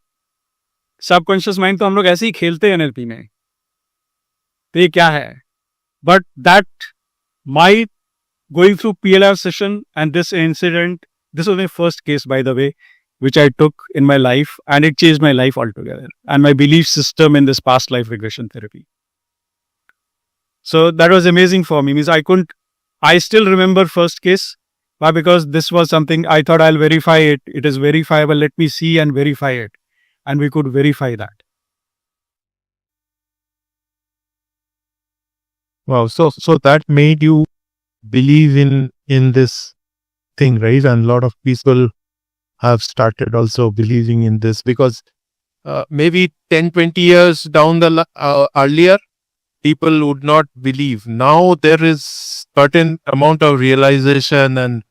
subconscious mind तो हम लोग ऐसे ही खेलते हैं NLP में, तो ये क्या है? But that my going through PLR session and this incident, this was my first case, by the way, which I took in my life, and it changed my life altogether and my belief system in this past life regression therapy. So that was amazing for me. Means I still remember first case. Why? Because this was something I thought I'll verify it. It is verifiable. Let me see and verify it. And we could verify that.
Wow. So that made you believe in this thing, right? And a lot of people have started also believing in this because maybe 10, 20 years down the earlier, people would not believe. Now there is certain amount of realization and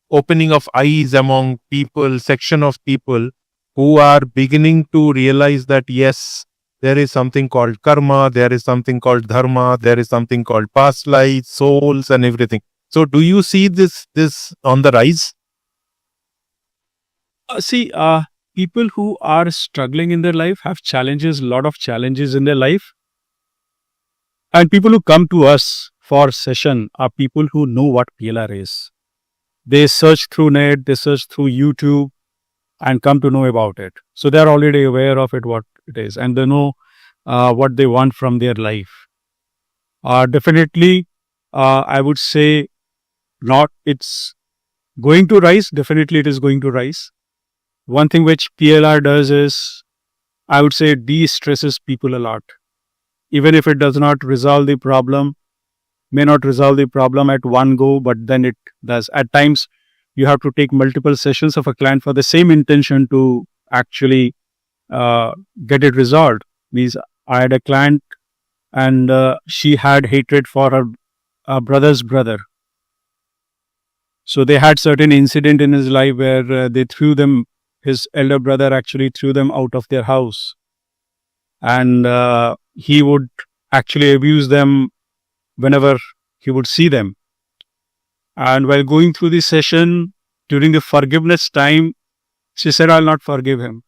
opening of eyes among people, section of people
who are beginning to realize that yes, there is something called karma, there is something called dharma, there is something called past lives, souls, and everything. So, do you see this on the rise?
See, people who are struggling in their life have challenges, a lot of challenges in their life. And people who come to us for session are people who know what PLR is. They search through net, they search through YouTube and come to know about it. So they're already aware of it, what it is, and they know what they want from their life. Definitely, I would say not it's going to rise. Definitely, it is going to rise. One thing which PLR does is, I would say, de-stresses people a lot. Even if it does not resolve the problem, may not resolve the problem at one go, but then it does. At times, you have to take multiple sessions of a client for the same intention to actually get it resolved. Means I had a client and she had hatred for her brother's brother. So they had certain incident in his life where they threw them, his elder brother actually threw them out of their house. And he would actually abuse them whenever he would see them. And while going through the session, during the forgiveness time, she said, I'll not forgive him.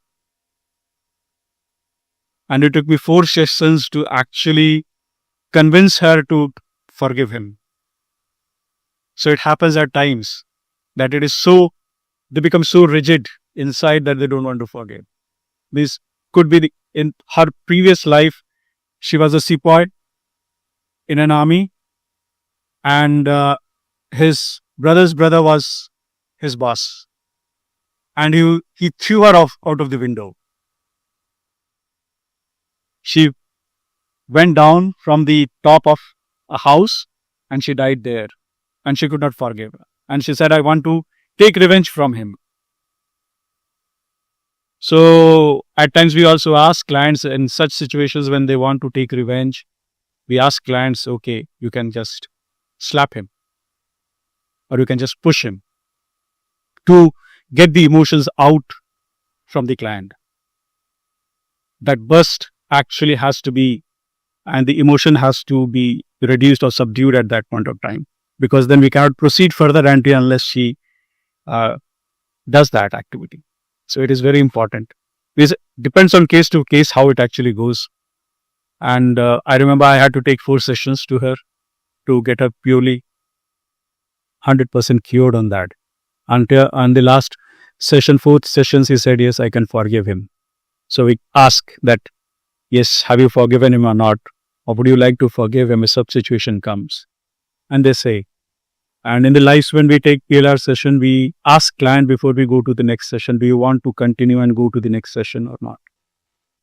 And it took me 4 sessions to actually convince her to forgive him. So it happens at times that it is so, they become so rigid inside that they don't want to forgive. This could be in her previous life, she was a sepoy in an army, and his brother's brother was his boss, and he threw her out of the window. She went down from the top of a house and she died there, and she could not forgive. And she said, I want to take revenge from him. So at times we also ask clients in such situations when they want to take revenge, we ask clients, okay, you can just slap him or you can just push him to get the emotions out from the client. That burst actually has to be, and the emotion has to be reduced or subdued at that point of time, because then we cannot proceed further unless she does that activity. So it is very important. It depends on case to case how it actually goes. And I remember I had to take 4 sessions to her to get her purely 100% cured on that. Until on the last session, 4th session, she said, yes, I can forgive him. So we ask that, yes, have you forgiven him or not? Or would you like to forgive him if such situation comes? And they say. And in the lives when we take PLR session, we ask client before we go to the next session, do you want to continue and go to the next session or not?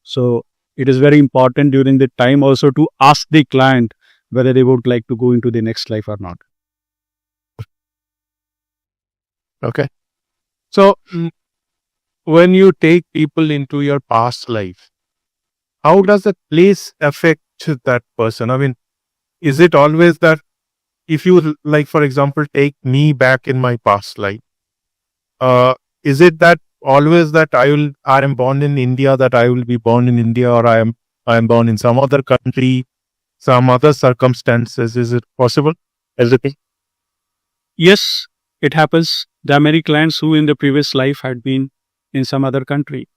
So it is very important during the time also to ask the client whether they would like to go into the next life or not.
Okay. So, when you take people into your past life, how does the place affect that person? I mean, is it always that if you, like, for example, take me back in my past life, is it that always that I am born in India, that I will be born in India, or I am born in some other country, some other circumstances? Is it possible? Everything?
Yes, it happens. There are many clients who in the previous life had been in some other country.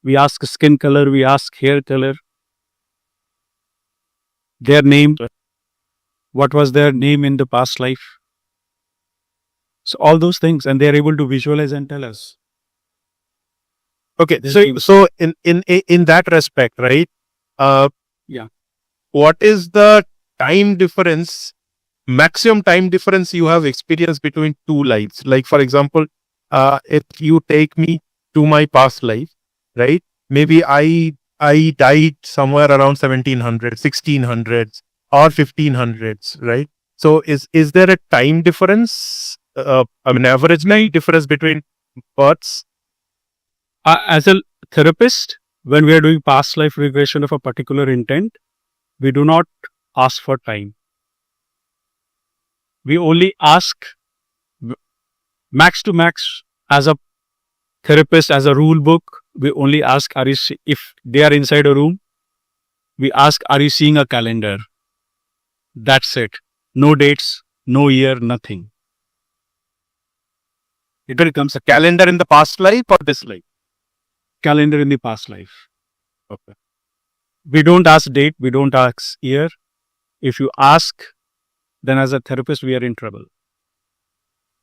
We ask skin color, we ask hair color, their name, what was their name in the past life. So all those things, and they are able to visualize and tell us.
Okay, so in that respect, right?
Yeah.
What is the time difference, maximum time difference you have experienced between 2 lives? Like, for example, if you take me to my past life, right? Maybe I died somewhere around 1700, 1600s or 1500s, right? So is there a time difference? I mean, average time difference between births?
As a therapist, when we are doing past life regression of a particular intent, we do not ask for time. We only ask max to max as a therapist, as a rule book. We only ask, if they are inside a room, we ask, are you seeing a calendar? That's it. No dates, no year, nothing.
It comes a calendar in the past life or this life.
Calendar in the past life.
Okay.
We don't ask date, we don't ask year. If you ask, then as a therapist, we are in trouble.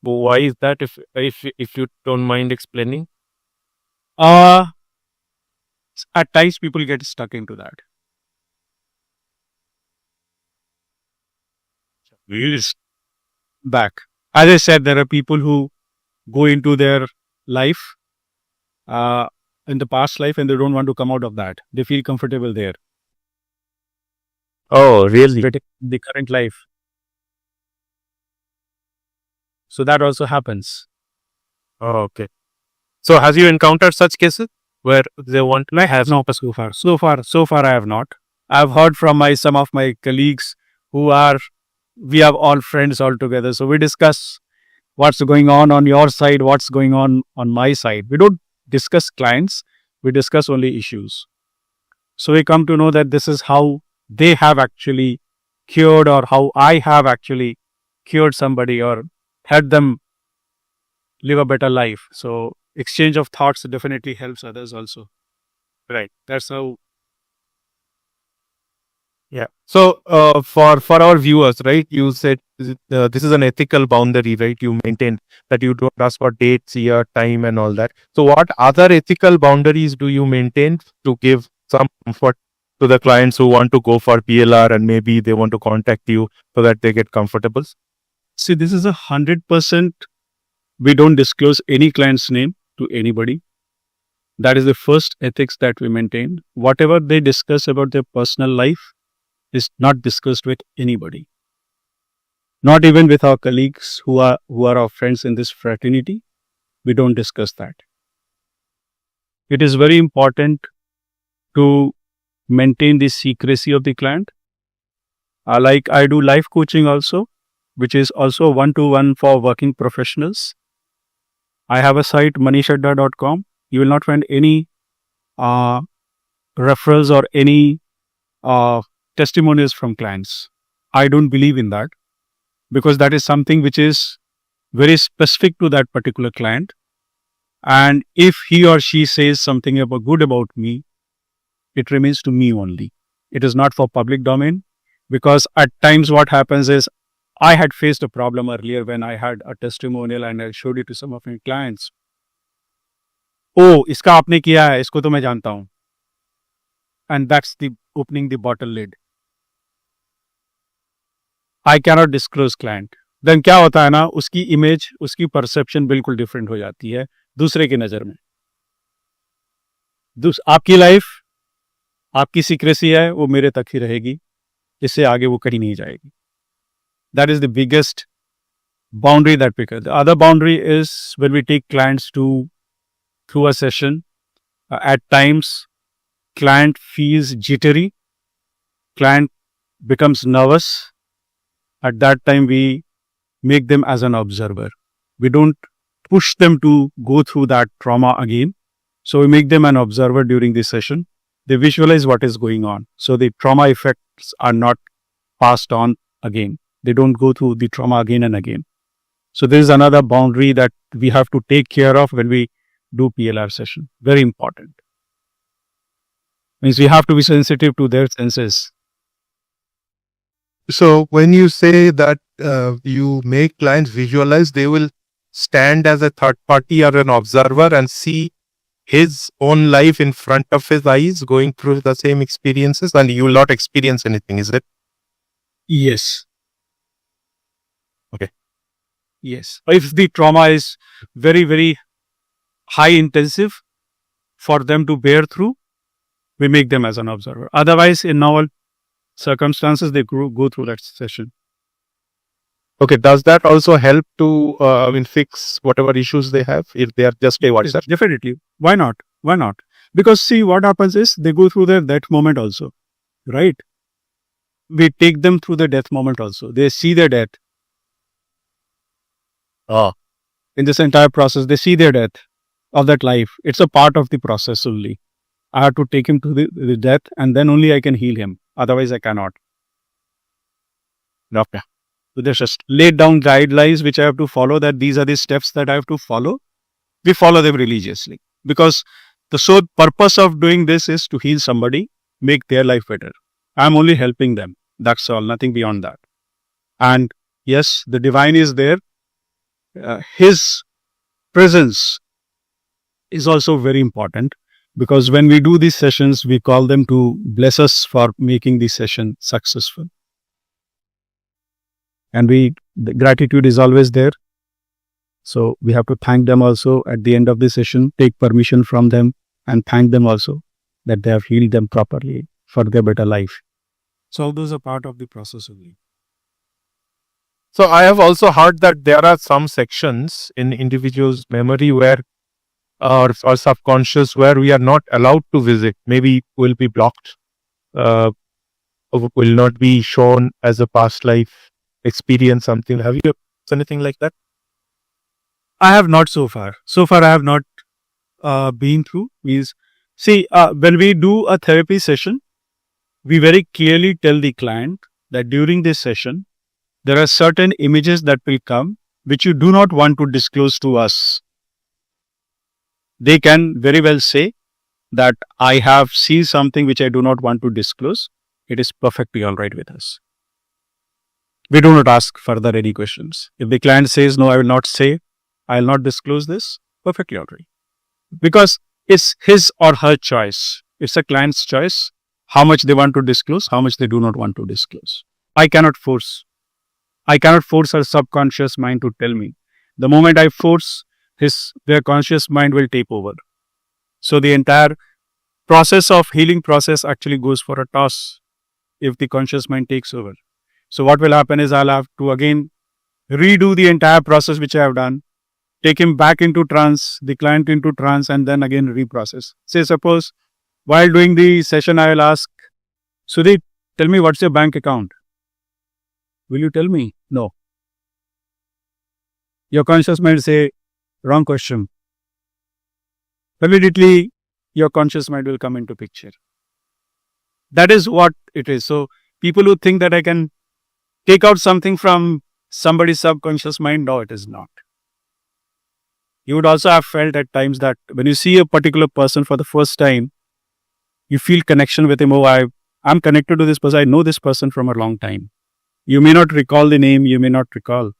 But why is that? If you don't mind explaining.
At times, people get stuck into that. Wheels back. As I said, there are people who go into their life in the past life and they don't want to come out of that. They feel comfortable there.
Oh, really?
The current life. So that also happens.
Oh, okay. So, has you encountered such cases where they want?
I have not so far. So far, I have not. I've heard from some of my colleagues who are, we have all friends all together. So we discuss what's going on your side, what's going on my side. We don't discuss clients. We discuss only issues. So we come to know that this is how they have actually cured, or how I have actually cured somebody or helped them live a better life. So exchange of thoughts definitely helps others also. Right. That's how.
Yeah. So, for our viewers, right? You said this is an ethical boundary, right? You maintain that you don't ask for dates, year, time, and all that. So, what other ethical boundaries do you maintain to give some comfort to the clients who want to go for PLR and maybe they want to contact you so that they get comfortable?
See, this is 100%. We don't disclose any client's name to anybody. That is the first ethics that we maintain. Whatever they discuss about their personal life is not discussed with anybody. Not even with our colleagues who are our friends in this fraternity. We don't discuss that. It is very important to maintain the secrecy of the client. Like I do life coaching also, which is also one-to-one for working professionals. I have a site, manishadda.com. You will not find any referrals or any testimonials from clients. I don't believe in that, because that is something which is very specific to that particular client. And if he or she says something good about me, it remains to me only. It is not for public domain, because at times what happens is, I had faced a problem earlier when I had a testimonial and I showed it to some of my clients. Oh, इसका आपने किया है, इसको तो मैं जानता हूँ. And that's the opening the bottle lid. I cannot disclose client. Then क्या होता है ना, उसकी इमेज, उसकी परसेप्शन बिल्कुल डिफरेंट हो जाती है दूसरे की नज़र में. आपकी लाइफ, आपकी सीक्रेसी है, वो मेरे तक ही रहेगी. इससे आगे वो कहीं नहीं जाएगी. That is the biggest boundary that we create. The other boundary is when we take clients through a session. At times, client feels jittery. Client becomes nervous. At that time, we make them as an observer. We don't push them to go through that trauma again. So we make them an observer during this session. They visualize what is going on. So the trauma effects are not passed on again. They don't go through the trauma again and again. So there is another boundary that we have to take care of when we do PLR session. Very important. Means we have to be sensitive to their senses.
So when you say that you make clients visualize, they will stand as a third party or an observer and see his own life in front of his eyes going through the same experiences, and you will not experience anything, is it?
Yes.
Okay.
Yes. If the trauma is very, very high intensive for them to bear through, we make them as an observer. Otherwise, in normal circumstances, they go through that session.
Okay. Does that also help to fix whatever issues they have if they are just a WhatsApp?
Definitely. Why not? Why not? Because see, what happens is they go through their death moment also, right? We take them through the death moment also. They see their death. In this entire process, they see their death. of that life. It's a part of the process only. I have to take him to the death, and then only I can heal him. Otherwise, I cannot.
Okay.
So there's just laid down guidelines which I have to follow, that these are the steps that I have to follow. We follow them religiously because the sole purpose of doing this is to heal somebody, make their life better. I'm only helping them. That's all, nothing beyond that. And yes, the divine is there. His presence is also very important, because when we do these sessions, we call them to bless us for making the session successful. And the gratitude is always there. So we have to thank them also at the end of the session, take permission from them and thank them also that they have healed them properly for their better life. So all those are part of the process only.
So I have also heard that there are some sections in individual's memory where or subconscious where we are not allowed to visit. Maybe will be blocked, or will not be shown as a past life experience. Something. Have you anything like that?
I have not so far. So far, I have not been through. When we do a therapy session, we very clearly tell the client that during this session, there are certain images that will come which you do not want to disclose to us. They can very well say that I have seen something which I do not want to disclose. It is perfectly all right with us. We do not ask further any questions. If the client says, no, I will not say, I will not disclose this, perfectly all right. Because it's his or her choice. It's a client's choice how much they want to disclose, how much they do not want to disclose. I cannot force our subconscious mind to tell me. The moment I force, their conscious mind will take over. So the entire process of healing process actually goes for a toss if the conscious mind takes over. So what will happen is I'll have to again redo the entire process which I have done, take him back into trance, the client into trance, and then again reprocess. Say suppose while doing the session, I will ask, Sudip, tell me what's your bank account? Will you tell me? No. Your conscious mind say, wrong question. Immediately, your conscious mind will come into picture. That is what it is. So, people who think that I can take out something from somebody's subconscious mind, no, it is not. You would also have felt at times that when you see a particular person for the first time, you feel connection with him. Oh, I'm connected to this person. I know this person from a long time. You may not recall the name, you may not recall.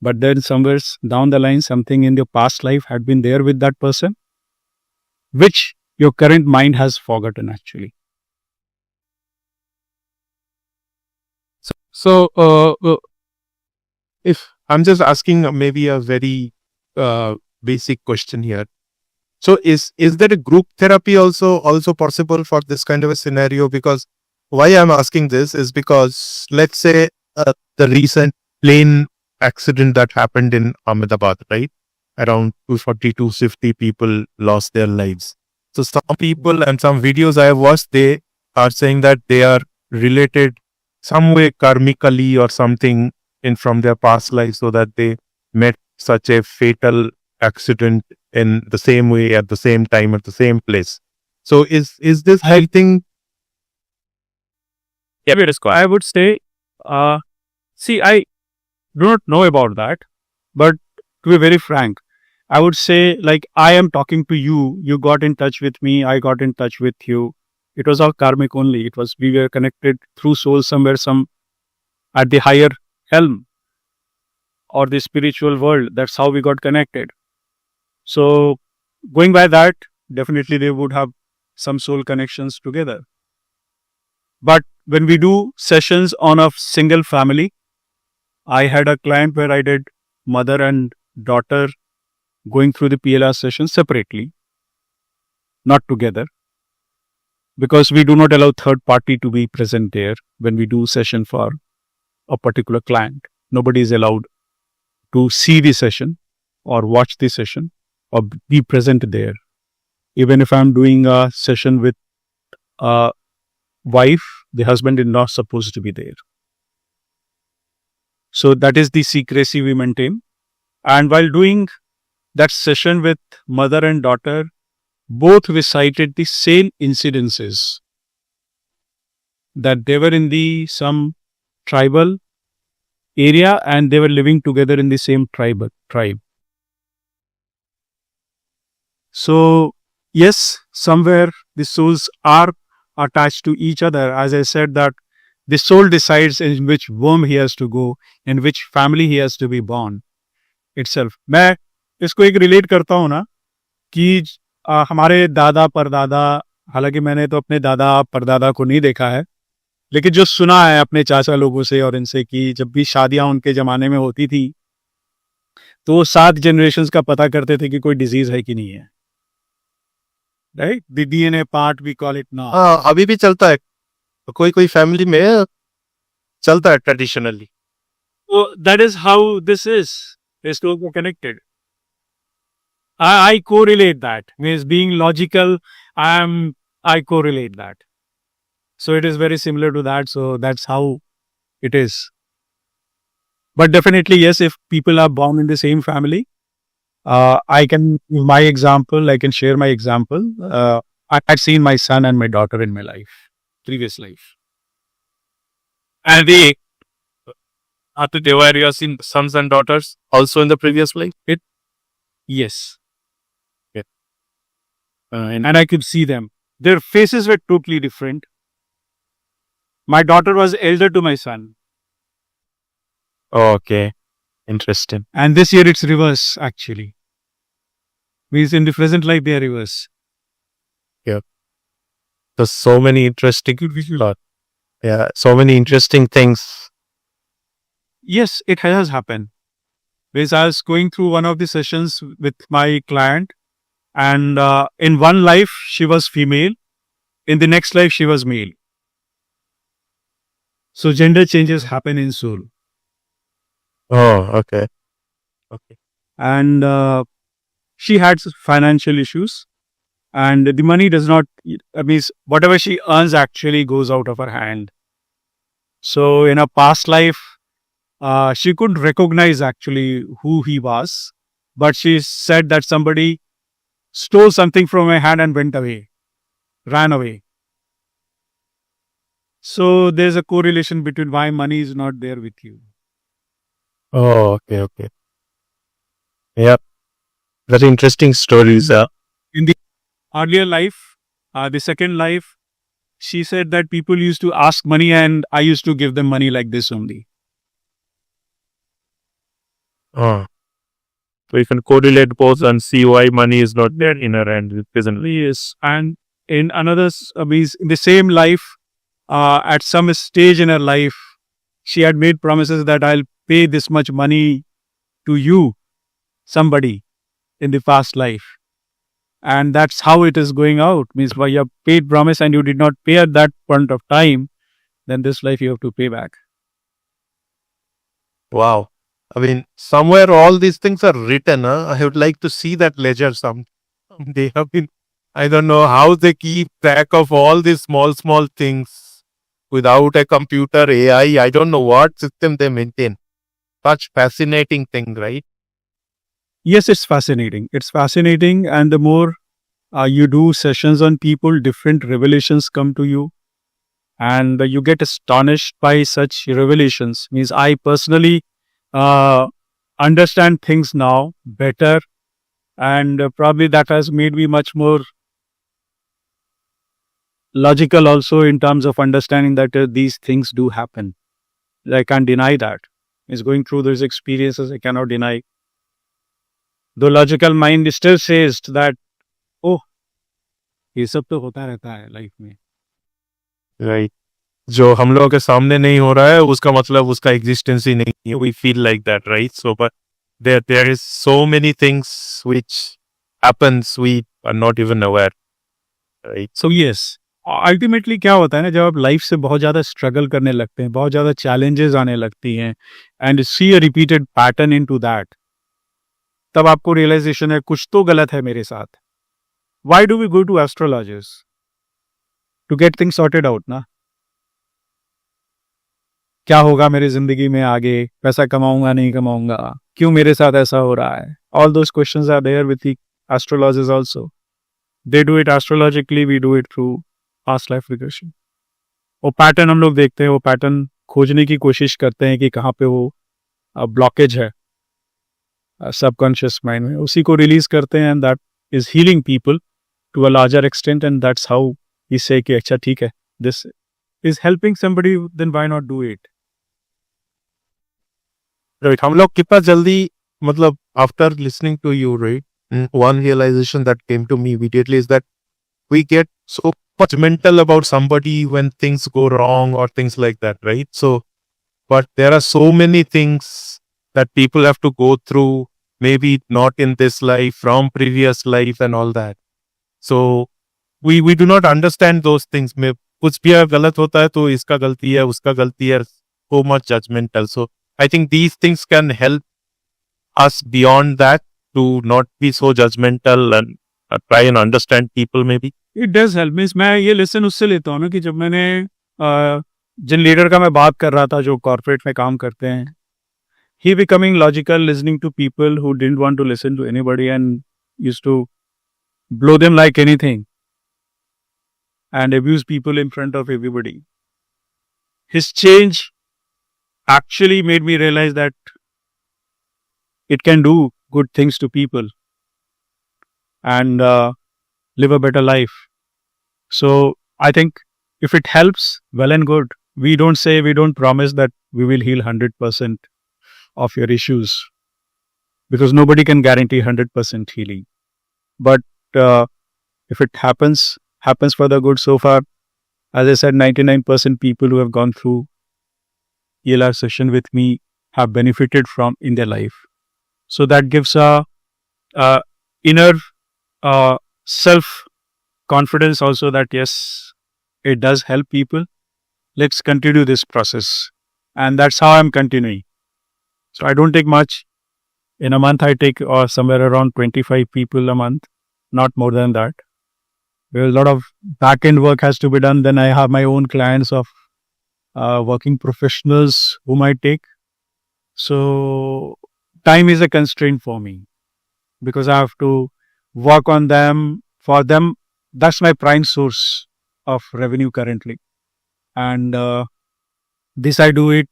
But then somewhere down the line, something in your past life had been there with that person, which your current mind has forgotten actually.
So, if I'm just asking maybe a very basic question here. So is there a group therapy also possible for this kind of a scenario? Because why I'm asking this is because let's say the recent plane accident that happened in Ahmedabad, right? Around 240-250 people lost their lives. So some people and some videos I have watched, they are saying that they are related some way karmically or something from their past life, so that they met such a fatal accident in the same way at the same time at the same place. So is this helping?
Yeah, I would say, I do not know about that, but to be very frank, I would say like I am talking to you, you got in touch with me, I got in touch with you. It was all karmic only. We were connected through soul somewhere, at the higher helm or the spiritual world. That's how we got connected. So going by that, definitely they would have some soul connections together. But when we do sessions on a single family, I had a client where I did mother and daughter going through the PLR session separately, not together, because we do not allow third party to be present there when we do session for a particular client. Nobody is allowed to see the session or watch the session or be present there. Even if I'm doing a session with a wife, the husband is not supposed to be there. So that is the secrecy we maintain. And while doing that session with mother and daughter both recited the same incidences, that they were in the some tribal area and they were living together in the same tribe. So yes, somewhere the souls are attached to each other. As I said, that the soul decides in which womb he has to go, in which family he has to be born itself. मैं इसको एक relate करता हूँ ना कि हमारे दादा परदादा, हालांकि मैंने तो अपने दादा परदादा को नहीं देखा है, लेकिन जो सुना है अपने चाचा लोगों से और इनसे कि जब भी शादियां उनके जमाने में होती थी तो वो 7 जनरेशंस का पता करते थे कि कोई डिजीज है कि नहीं है. Right, the DNA part we call it now.
हाँ, अभी भी चलता है. कोई कोई फैमिली में चलता है traditionally.
So that is how this is. It's all connected. I correlate that. Means being logical, I correlate that. So it is very similar to that. So that's how it is. But definitely, yes, if people are born in the same family, I can give my example. I can share my example. I had seen my son and my daughter in my previous life.
And after they were your sons and daughters also in the previous life?
Yes.
Yeah.
And I could see them. Their faces were totally different. My daughter was elder to my son.
Oh, okay. Interesting.
And this year it's reverse, actually. Means in the present life, they are reverse.
There's so many interesting, so many interesting things.
Yes, it has happened. Because I was going through one of the sessions with my client, and in one life, she was female. In the next life, she was male. So gender changes happen in soul.
Oh, okay.
And she had financial issues, and the money does not, means whatever she earns actually goes out of her hand. So in a past life, she couldn't recognize actually who he was, but she said that somebody stole something from my hand and ran away. So there's a correlation between why money is not there with you.
Oh, okay. Yep. Very interesting stories.
In the earlier life, the second life, she said that people used to ask money and I used to give them money like this only.
So you can correlate both and see why money is not there in her hand presently.
Yes. And in another, means in the same life, at some stage in her life, she had made promises that I'll pay this much money to you, somebody in the past life. And that's how it is going out. Means why you have paid promise and you did not pay at that point of time, then this life you have to pay back.
Wow. I mean, somewhere all these things are written. I would like to see that ledger some. They have been, I don't know how they keep track of all these small things without a computer, AI. I don't know what system they maintain. Such fascinating thing, right?
Yes, it's fascinating. It's fascinating. And the more you do sessions on people, different revelations come to you. And you get astonished by such revelations. Means I personally understand things now better. And probably that has made me much more logical also in terms of understanding that these things do happen. I can't deny that. It's going through those experiences, I cannot deny. The logical mind still says that, oh, ये सब तो होता रहता है life में.
Right. जो हम लोगों के सामने नहीं हो रहा है उसका मतलब उसका एग्जिस्टेंस ही नहीं है. We feel like that, right? So, but there is so many things which happens we are not even aware, right?
So yes, ultimately क्या होता है ना, जब आप लाइफ से बहुत ज़्यादा स्ट्रगल करने लगते हैं, बहुत ज़्यादा चैलेंजेस आने लगती हैं and see a repeated pattern into that, तब आपको रियलाइजेशन है कुछ तो गलत है मेरे साथ. Why do we go to astrologers? To get things sorted out ना. क्या होगा मेरी जिंदगी में आगे, पैसा कमाऊंगा नहीं कमाऊंगा, क्यों मेरे साथ ऐसा हो रहा है. All those questions are there with the astrologers also. They do it astrologically, we do it through past life regression. वो पैटर्न हम लोग देखते हैं, वो पैटर्न खोजने की कोशिश करते हैं कि कहाँ पे वो ब्लॉकेज है सबकॉन्शियस माइंड में, उसी को रिलीज करते हैं. And that is healing people to a larger extent. And that's how we say कि अच्छा ठीक है, this is helping somebody, then why not do it.
Right. हम लोग कितना जल्दी, मतलब after listening to you, right, one realization that came to me immediately is that we get so much mental about somebody when things go wrong or things like that, right? So, but there are so many things that people have to go through, maybe not in this life, from previous life and all that. So we do not understand those things. में कुछ भी गलत होता है तो इसका गलती है, उसका गलती है, so much judgmental. So I think these things can help us beyond that to not be so judgmental and try and understand people maybe.
It does help means मैं ये लेसन उससे लेता हूँ ना कि जब मैंने जिन लीडर का मैं बात कर रहा था जो कॉर्पोरेट में काम करते हैं, he becoming logical, listening to people who didn't want to listen to anybody and used to blow them like anything and abuse people in front of everybody. His change actually made me realize that it can do good things to people and live a better life. So I think if it helps, well and good. We don't promise that we will heal 100% of your issues, because nobody can guarantee 100% healing. But if it happens for the good. So far, as I said, 99% people who have gone through ELR session with me have benefited from in their life. So that gives a inner self confidence also that yes, it does help people. Let's continue this process, and that's how I'm continuing. So I don't take much. In a month, I take somewhere around 25 people a month, not more than that. Because a lot of back-end work has to be done. Then I have my own clients of working professionals whom I take. So time is a constraint for me because I have to work on them. For them, that's my prime source of revenue currently. And this I do it,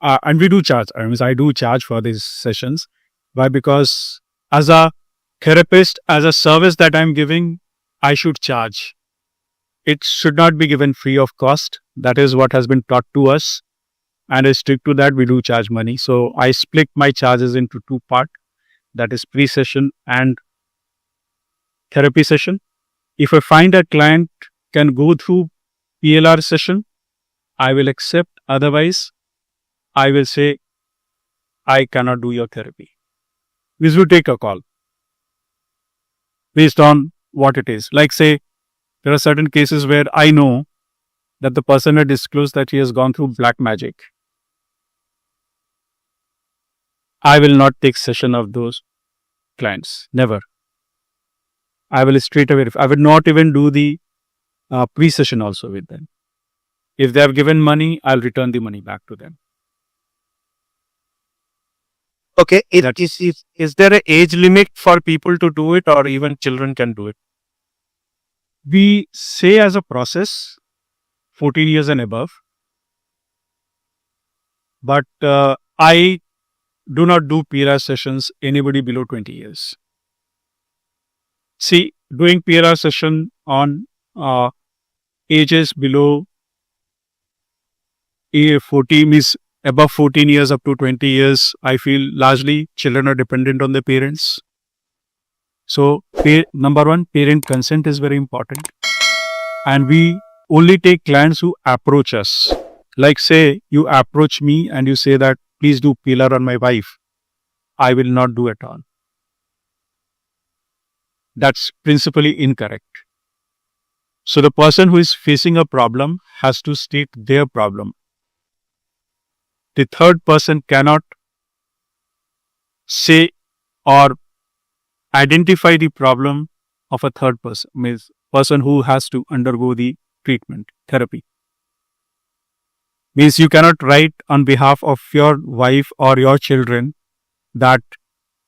and we do charge. I do charge for these sessions. Why? Because as a therapist, as a service that I'm giving, I should charge. It should not be given free of cost. That is what has been taught to us. And I stick to that. We do charge money. So I split my charges into two parts. That is pre-session and therapy session. If I find a client can go through PLR session, I will accept. Otherwise, I will say, I cannot do your therapy. This will take a call based on what it is. Like say, there are certain cases where I know that the person had disclosed that he has gone through black magic. I will not take session of those clients. Never. I will straight away. I will not even do the pre-session also with them. If they have given money, I'll return the money back to them.
Okay, is there an age limit for people to do it, or even children can do it?
We say as a process, 14 years and above. But I do not do PRR sessions anybody below 20 years. See, doing PRR session on ages below 40 means above 14 years up to 20 years, I feel largely children are dependent on their parents. So, number one, parent consent is very important. And we only take clients who approach us. Like say, you approach me and you say that, please do PLR on my wife. I will not do at all. That's principally incorrect. So the person who is facing a problem has to state their problem. The third person cannot say or identify the problem of a third person, means person who has to undergo the treatment, therapy. Means you cannot write on behalf of your wife or your children that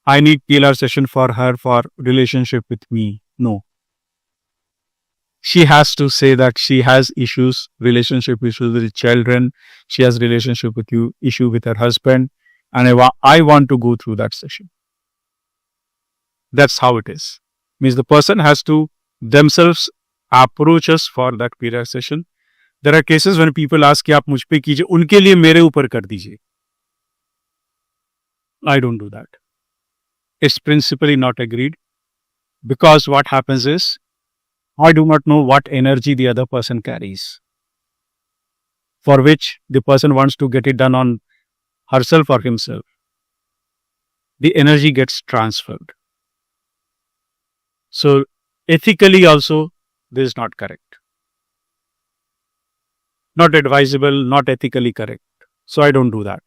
I need PLR session for her for relationship with me. No. She has to say that she has issues, relationship issues with children. She has relationship with you, issue with her husband. And I want to go through that session. That's how it is. Means the person has to themselves approach us for that PLR session. There are cases when people ask कि आप मुझ पे कीजिए, उनके लिए मेरे ऊपर कर दीजिए. I don't do that. It's principally not agreed, because what happens is I do not know what energy the other person carries, for which the person wants to get it done on herself or himself. The energy gets transferred. So ethically also this is not correct. Not advisable, not ethically correct. So I don't do that.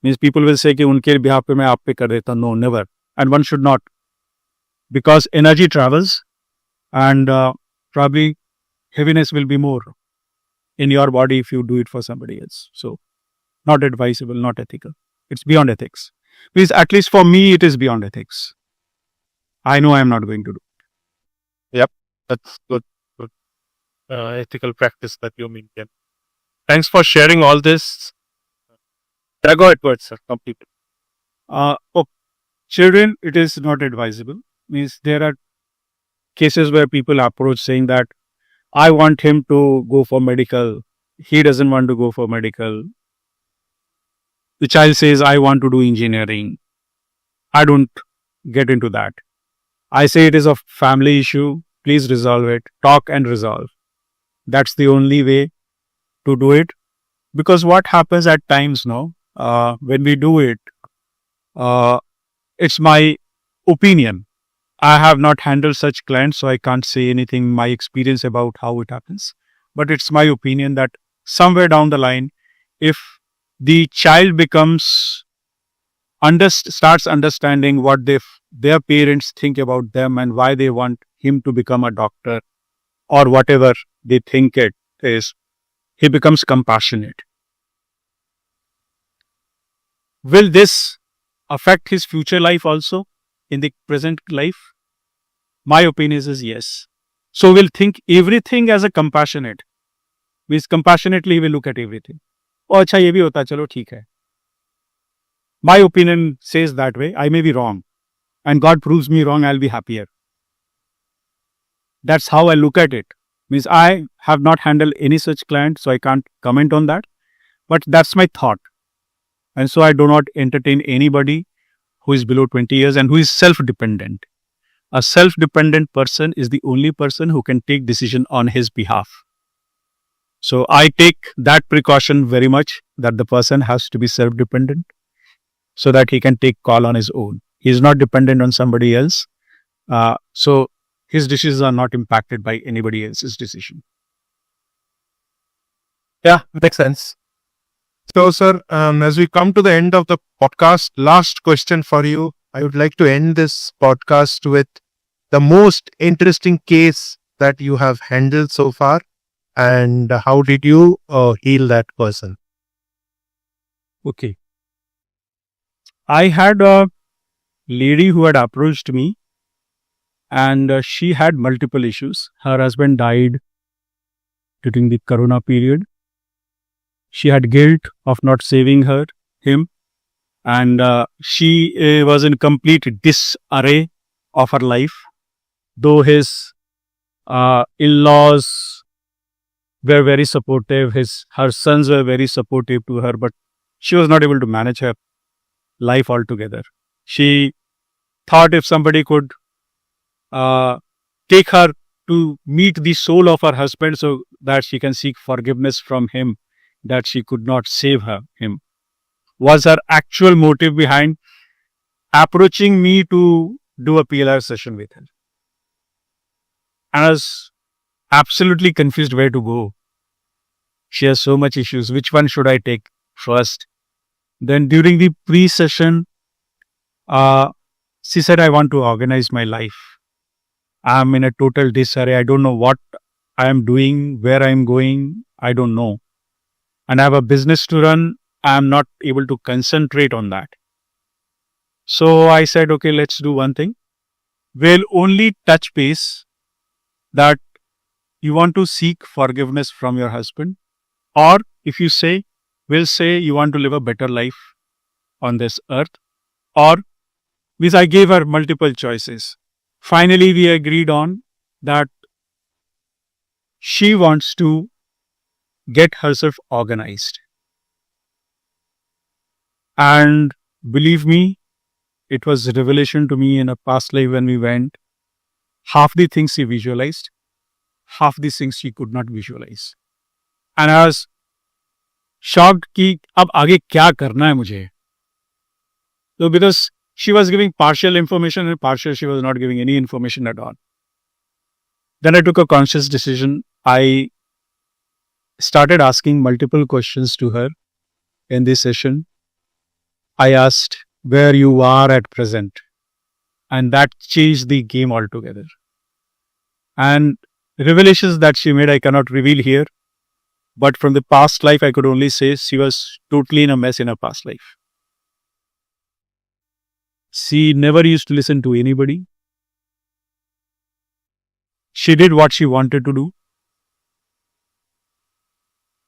Means people will say कि उनके behalf पे मैं आप पे कर देता. No, never. And one should not. Because energy travels and probably heaviness will be more in your body if you do it for somebody else. So not advisable, not ethical. It's beyond ethics. Means at least for me it is beyond ethics. I know I am not going to do.
That's good. Ethical practice that you maintain. Thanks for sharing all this. Yeah, go ahead, sir. Complete.
For children, it is not advisable. Means there are cases where people approach saying that I want him to go for medical. He doesn't want to go for medical. The child says, I want to do engineering. I don't get into that. I say it is a family issue. Please resolve it. Talk and resolve. That's the only way to do it. Because what happens at times now, when we do it, it's my opinion. I have not handled such clients, so I can't say anything, my experience about how it happens. But it's my opinion that somewhere down the line, if the child becomes starts understanding what their parents think about them and why they want him to become a doctor or whatever they think it is, he becomes compassionate. Will this affect his future life also in the present life? My opinion is yes. So we'll think everything as a compassionate. Means compassionately he will look at everything. Oh, अच्छा ये भी होता है, चलो ठीक है. My opinion says that way. I may be wrong. And God proves me wrong, I'll be happier. That's how I look at it. Means I have not handled any such client, so I can't comment on that. But that's my thought. And so I do not entertain anybody who is below 20 years and who is self-dependent. A self-dependent person is the only person who can take decision on his behalf. So I take that precaution very much, that the person has to be self-dependent so that he can take call on his own. He is not dependent on somebody else. So his decisions are not impacted by anybody else's decision.
Yeah, makes sense.
So, sir, as we come to the end of the podcast, last question for you. I would like to end this podcast with the most interesting case that you have handled so far, and how did you heal that person?
Okay. I had a lady who had approached me, and she had multiple issues. Her husband died during the Corona period. She had guilt of not saving him, and she was in complete disarray of her life. Though his in-laws were very supportive, her sons were very supportive to her, but she was not able to manage her life altogether. She thought if somebody could take her to meet the soul of her husband so that she can seek forgiveness from him, that she could not save him, was her actual motive behind approaching me to do a PLR session with her. And I was absolutely confused where to go. She has so much issues. Which one should I take first? Then during the pre-session, she said, I want to organize my life. I'm in a total disarray. I don't know what I am doing, where I am going. I don't know. and I have a business to run. I'm not able to concentrate on that. So I said, okay, let's do one thing. We'll only touch base that you want to seek forgiveness from your husband, or if you say, we'll say you want to live a better life on this earth, or which I gave her multiple choices. Finally, we agreed on that she wants to get herself organized. And believe me, it was a revelation to me in a past life when we went. Half the things she visualized, half the things she could not visualize. And I was shocked कि अब आगे क्या करना है मुझे. So because she was giving partial information and partial she was not giving any information at all. Then I took a conscious decision. I started asking multiple questions to her in this session. I asked where you are at present, and that changed the game altogether. And revelations that she made I cannot reveal here, but from the past life I could only say she was totally in a mess in her past life. She never used to listen to anybody. She did what she wanted to do,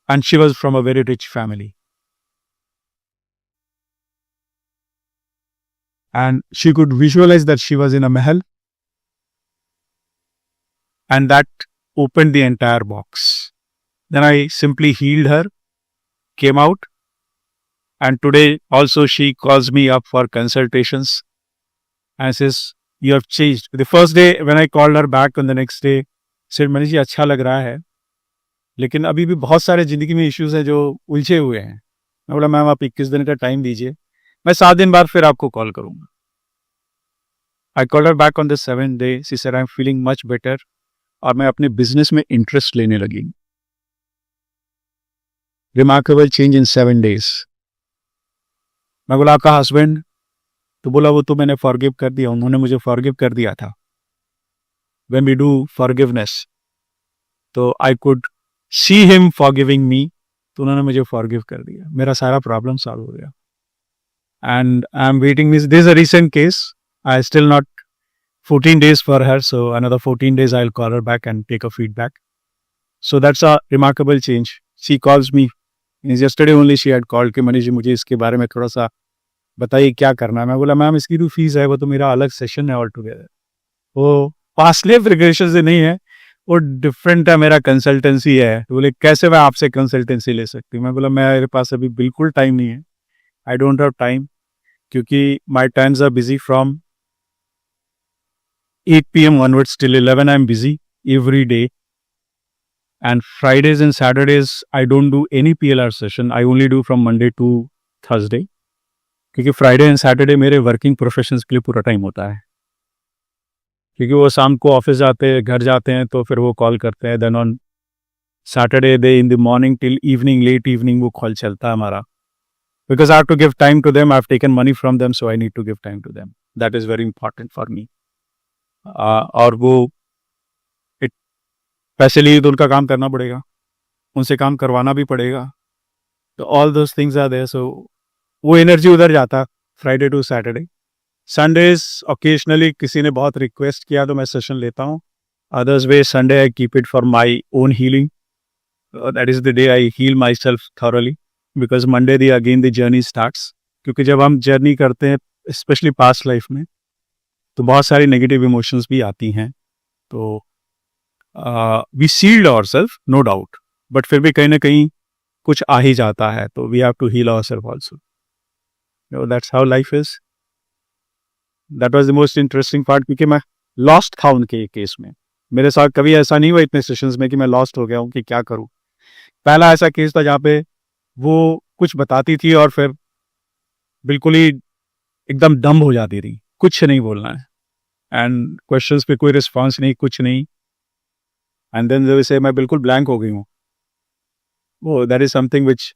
and she was from a very rich family. And she could visualize that she was in a mahal, and that opened the entire box. Then I simply healed her, came out, and today also she calls me up for consultations and says, you have changed. The first day when I called her back on the next day, said, Manish ji अच्छा लग रहा है, लेकिन अभी भी बहुत सारे जिंदगी में इश्यूज हैं जो उलझे हुए हैं. मैं बोला मैम आप 21 दिन का टाइम दीजिए, मैं 7 दिन बाद फिर आपको कॉल करूंगा. I called her back on the 7th day. She said, I'm feeling much better. और मैं अपने बिजनेस में इंटरेस्ट लेने लगी. Remarkable change in 7 days. मैं बोला आपका हस्बैंड, तो बोला वो तो मैंने फॉरगिव कर दिया, उन्होंने मुझे फॉरगिव कर दिया था. When we do forgiveness, तो I could see him forgiving me, तो उन्होंने मुझे फॉरगिव कर दिया. मेरा सारा प्रॉब्लम सॉल्व हो गया. And I'm waiting. This is a recent case. I still not 14 days for her, so another 14 days I'll call her back and take a feedback. So that's a remarkable change. She calls me. Yesterday only she had called कि मनीष जी मुझे इसके बारे में थोड़ा सा बताइए क्या करना है. मैं बोला मैम इसकी जो फीस है वो तो मेरा अलग सेशन है ऑल टुगेदर. वो पास्ट लाइफ रिग्रेशन से नहीं है, वो डिफरेंट है, मेरा कंसल्टेंसी है. तो बोले कैसे मैं आपसे कंसल्टेंसी ले सकती हूँ. मैं बोला मेरे पास अभी बिल्कुल टाइम नहीं है. आई डोंट हैव टाइम, क्योंकि my times are busy from 8 p.m. onwards till 11 I'm busy every day. And Fridays and Saturdays I don't do any PLR session. I only do from Monday to Thursday. क्योंकि Friday and Saturday मेरे working professions के लिए पूरा time होता है. क्योंकि वो शाम को ऑफिस जाते हैं, घर जाते हैं, तो फिर वो कॉल करते हैं. Then on Saturday day in the morning till evening, late evening वो कॉल चलता है हमारा. Because I have to give time to them. I have taken money from them, so I need to give time to them. That is very important for me. और वो पैसे लिए तो उनका काम करना पड़ेगा, उनसे काम करवाना भी पड़ेगा. तो all those things are there. So वो एनर्जी उधर जाता Friday to Saturday. Sundays occasionally किसी ने बहुत रिक्वेस्ट किया तो मैं सेशन लेता हूँ. Others way Sunday I keep it for my own healing. That is the day I heal my self thoroughly, because Monday the again the journey starts. क्योंकि जब हम जर्नी करते हैं स्पेशली पास्ट लाइफ में, तो बहुत सारी नेगेटिव इमोशंस भी आती हैं. तो we sealed our self no doubt, but फिर भी कहीं ना कहीं कुछ आ ही जाता है. तो we have to heal our self also. That's how life is. That was the most interesting part, क्योंकि मैं लॉस्ट था उनके केस में. मेरे साथ कभी ऐसा नहीं हुआ इतने सेशंस में कि मैं लॉस्ट हो गया हूँ कि क्या करूँ. पहला ऐसा केस था जहाँ पे वो कुछ बताती थी और फिर बिल्कुल ही एकदम डम हो जाती थी, कुछ नहीं बोलना है, एंड क्वेश्चंस पे कोई रिस्पांस नहीं, कुछ नहीं. एंड देन जैसे मैं बिल्कुल ब्लैंक हो गई हूँ. वो that is something which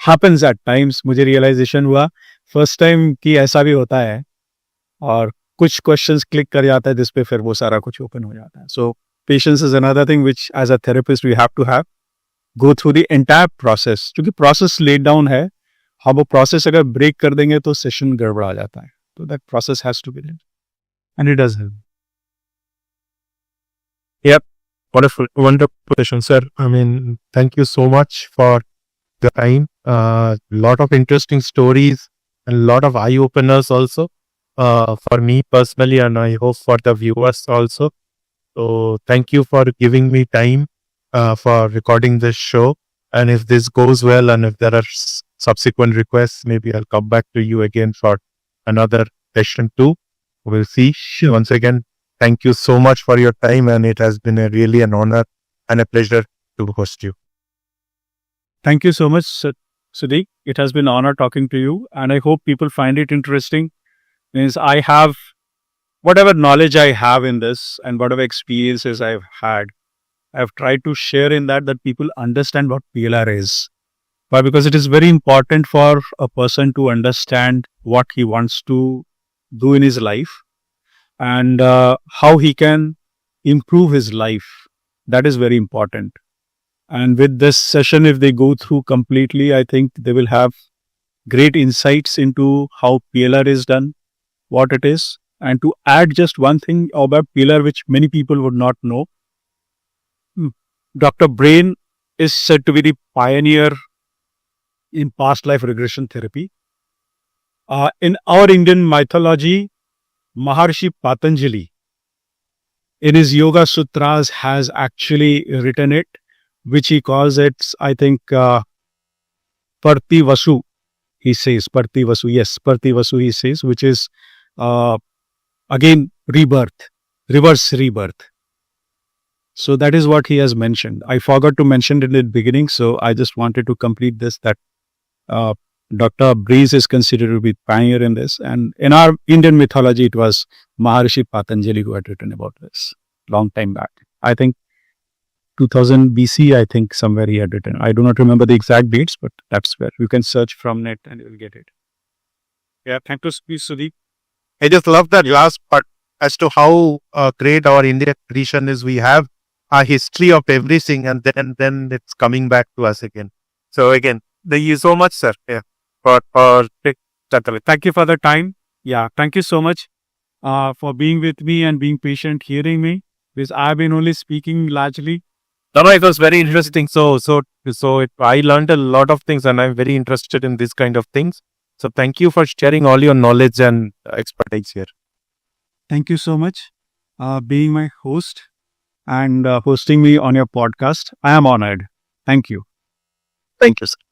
happens at times. मुझे रियलाइजेशन हुआ फर्स्ट टाइम कि ऐसा भी होता है, और कुछ क्वेश्चंस क्लिक कर जाता है जिस पे फिर वो सारा कुछ ओपन हो जाता है. So patience is another thing which as a therapist we have to have. go through the entire process. क्योंकि process laid down है, हम वो process अगर break कर देंगे तो session गड़बड़ा जाता है. So that process has to be there. And it does help.
Wonderful, wonderful session, sir. I mean, thank you so much for the time. Lot of interesting stories and lot of eye openers also for me personally, and I hope for the viewers also. So thank you for giving me time for recording this show. And if this goes well, and if there are subsequent requests, maybe I'll come back to you again for another session too. We'll see.
Sure.
Once again, thank you so much for your time, and it has been really an honor and a pleasure to host you.
Thank you so much, Sudip. It has been an honor talking to you, and I hope people find it interesting. Means I have whatever knowledge I have in this and whatever experiences I've had, I've tried to share in that people understand what PLR is. Why? Because it is very important for a person to understand what he wants to do in his life and how he can improve his life. That is very important. And with this session, if they go through completely, I think they will have great insights into how PLR is done, what it is. And to add just one thing about PLR, which many people would not know, Dr. Brain is said to be the pioneer in past life regression therapy. In our Indian mythology, Maharshi Patanjali, in his Yoga Sutras, has actually written it, which he calls it, I think, Parti Vasu. He says Parti Vasu. Yes, Parti Vasu. He says, which is again rebirth, reverse rebirth. So that is what he has mentioned. I forgot to mention it in the beginning, so I just wanted to complete this. That Dr. Breeze is considered to be pioneer in this, and in our Indian mythology, it was Maharshi Patanjali who had written about this long time back. I think 2000 BC. I think somewhere he had written. I do not remember the exact dates, but that's where you can search from net and you will get it. Yeah, thank you, Sudip.
I just love that last part as to how great our Indian tradition is. We have a history of everything, and then it's coming back to us again. So again, thank you so much, sir. Yeah, for
Thank you for the time. Yeah, thank you so much for being with me and being patient, hearing me, because I've been only speaking largely.
No, it was very interesting. So I learned a lot of things, and I'm very interested in this kind of things. So thank you for sharing all your knowledge and expertise here.
Thank you so much being my host and hosting me on your podcast. I am honored. Thank you.
Thank you, sir.